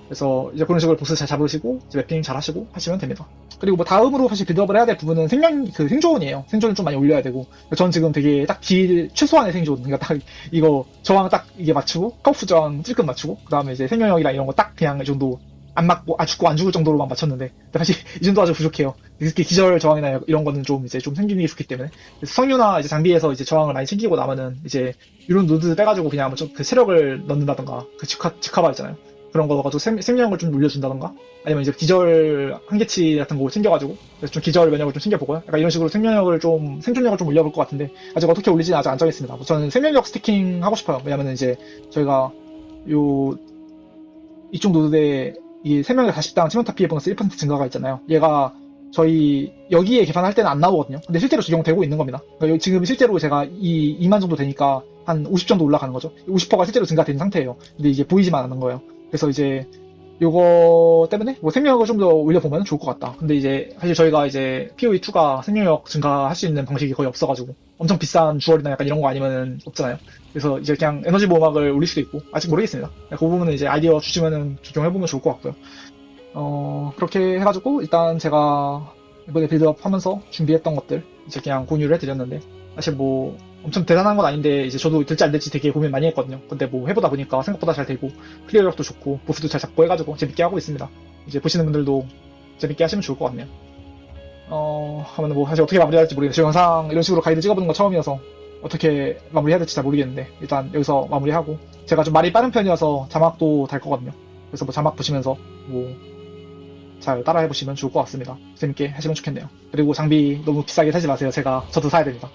그래서 이제 그런 식으로 보스 잘 잡으시고 이제 맵핑 잘 하시고 하시면 됩니다. 그리고 뭐 다음으로 사실 빌드업을 해야 될 부분은 생존이에요. 생존을 좀 많이 올려야 되고, 전 지금 되게 딱 딜 최소한의 생존, 그러니까 딱 이거 저항 딱 이게 맞추고 카우프 저항 찔끔 맞추고, 그 다음에 이제 생명력이랑 이런 거 딱 그냥 이 정도 안 맞고 죽고 안 죽을 정도로만 맞췄는데, 사실 이 정도 아주 부족해요. 특히 기절 저항이나 이런 거는 좀 이제 좀 생기는 게 좋기 때문에, 그래서 성유나 이제 장비에서 이제 저항을 많이 챙기고 나면은 이제 이런 노드 빼가지고 그냥 뭐 좀 그 체력을 넣는다던가, 그 직화바 있잖아요. 그런 거 넣어가지고 생명력을 좀 올려준다던가, 아니면 이제 기절 한계치 같은 거 챙겨가지고 좀 기절 면역을 좀 챙겨보고요. 약간 이런 식으로 생존력을 좀 올려볼 것 같은데, 아직 어떻게 올리지는 아직 안 정했습니다. 저는 생명력 스티킹 하고 싶어요. 왜냐면은 이제 저희가 이쪽 노드에 이 생명력 40당 치명타 피해 보너스 1% 증가가 있잖아요. 얘가 저희 여기에 개판할 때는 안 나오거든요. 근데 실제로 적용되고 있는 겁니다. 그러니까 지금 실제로 제가 2만 정도 되니까 한 50 정도 올라가는 거죠. 50%가 실제로 증가된 상태예요. 근데 이게 보이지만 않는 거예요. 그래서 이제 요거 때문에 뭐 생명력을 좀 더 올려보면 좋을 것 같다. 근데 이제 사실 저희가 이제 PoE2가 생명력 증가할 수 있는 방식이 거의 없어가지고 엄청 비싼 주얼이나 약간 이런 거 아니면은 없잖아요. 그래서 이제 그냥 에너지 보호막을 올릴 수도 있고 아직 모르겠습니다. 그 부분은 이제 아이디어 주시면은 조정해보면 좋을 것 같고요. 그렇게 해가지고 일단 제가 이번에 빌드업 하면서 준비했던 것들 이제 그냥 공유를 해드렸는데 사실 뭐 엄청 대단한 건 아닌데 이제 저도 될지 안 될지 되게 고민 많이 했거든요. 근데 뭐 해보다 보니까 생각보다 잘 되고 클리어력도 좋고 보스도 잘 잡고 해가지고 재밌게 하고 있습니다. 이제 보시는 분들도 재밌게 하시면 좋을 것 같네요. 하면 뭐 사실 어떻게 마무리해야 할지 모르겠는데 저 영상 이런 식으로 가이드 찍어보는 건 처음이어서 어떻게 마무리해야 될지 잘 모르겠는데 일단 여기서 마무리하고 제가 좀 말이 빠른 편이어서 자막도 달 거거든요. 그래서 뭐 자막 보시면서 뭐 잘 따라해보시면 좋을 것 같습니다. 재밌게 하시면 좋겠네요. 그리고 장비 너무 비싸게 사지 마세요. 저도 사야 됩니다.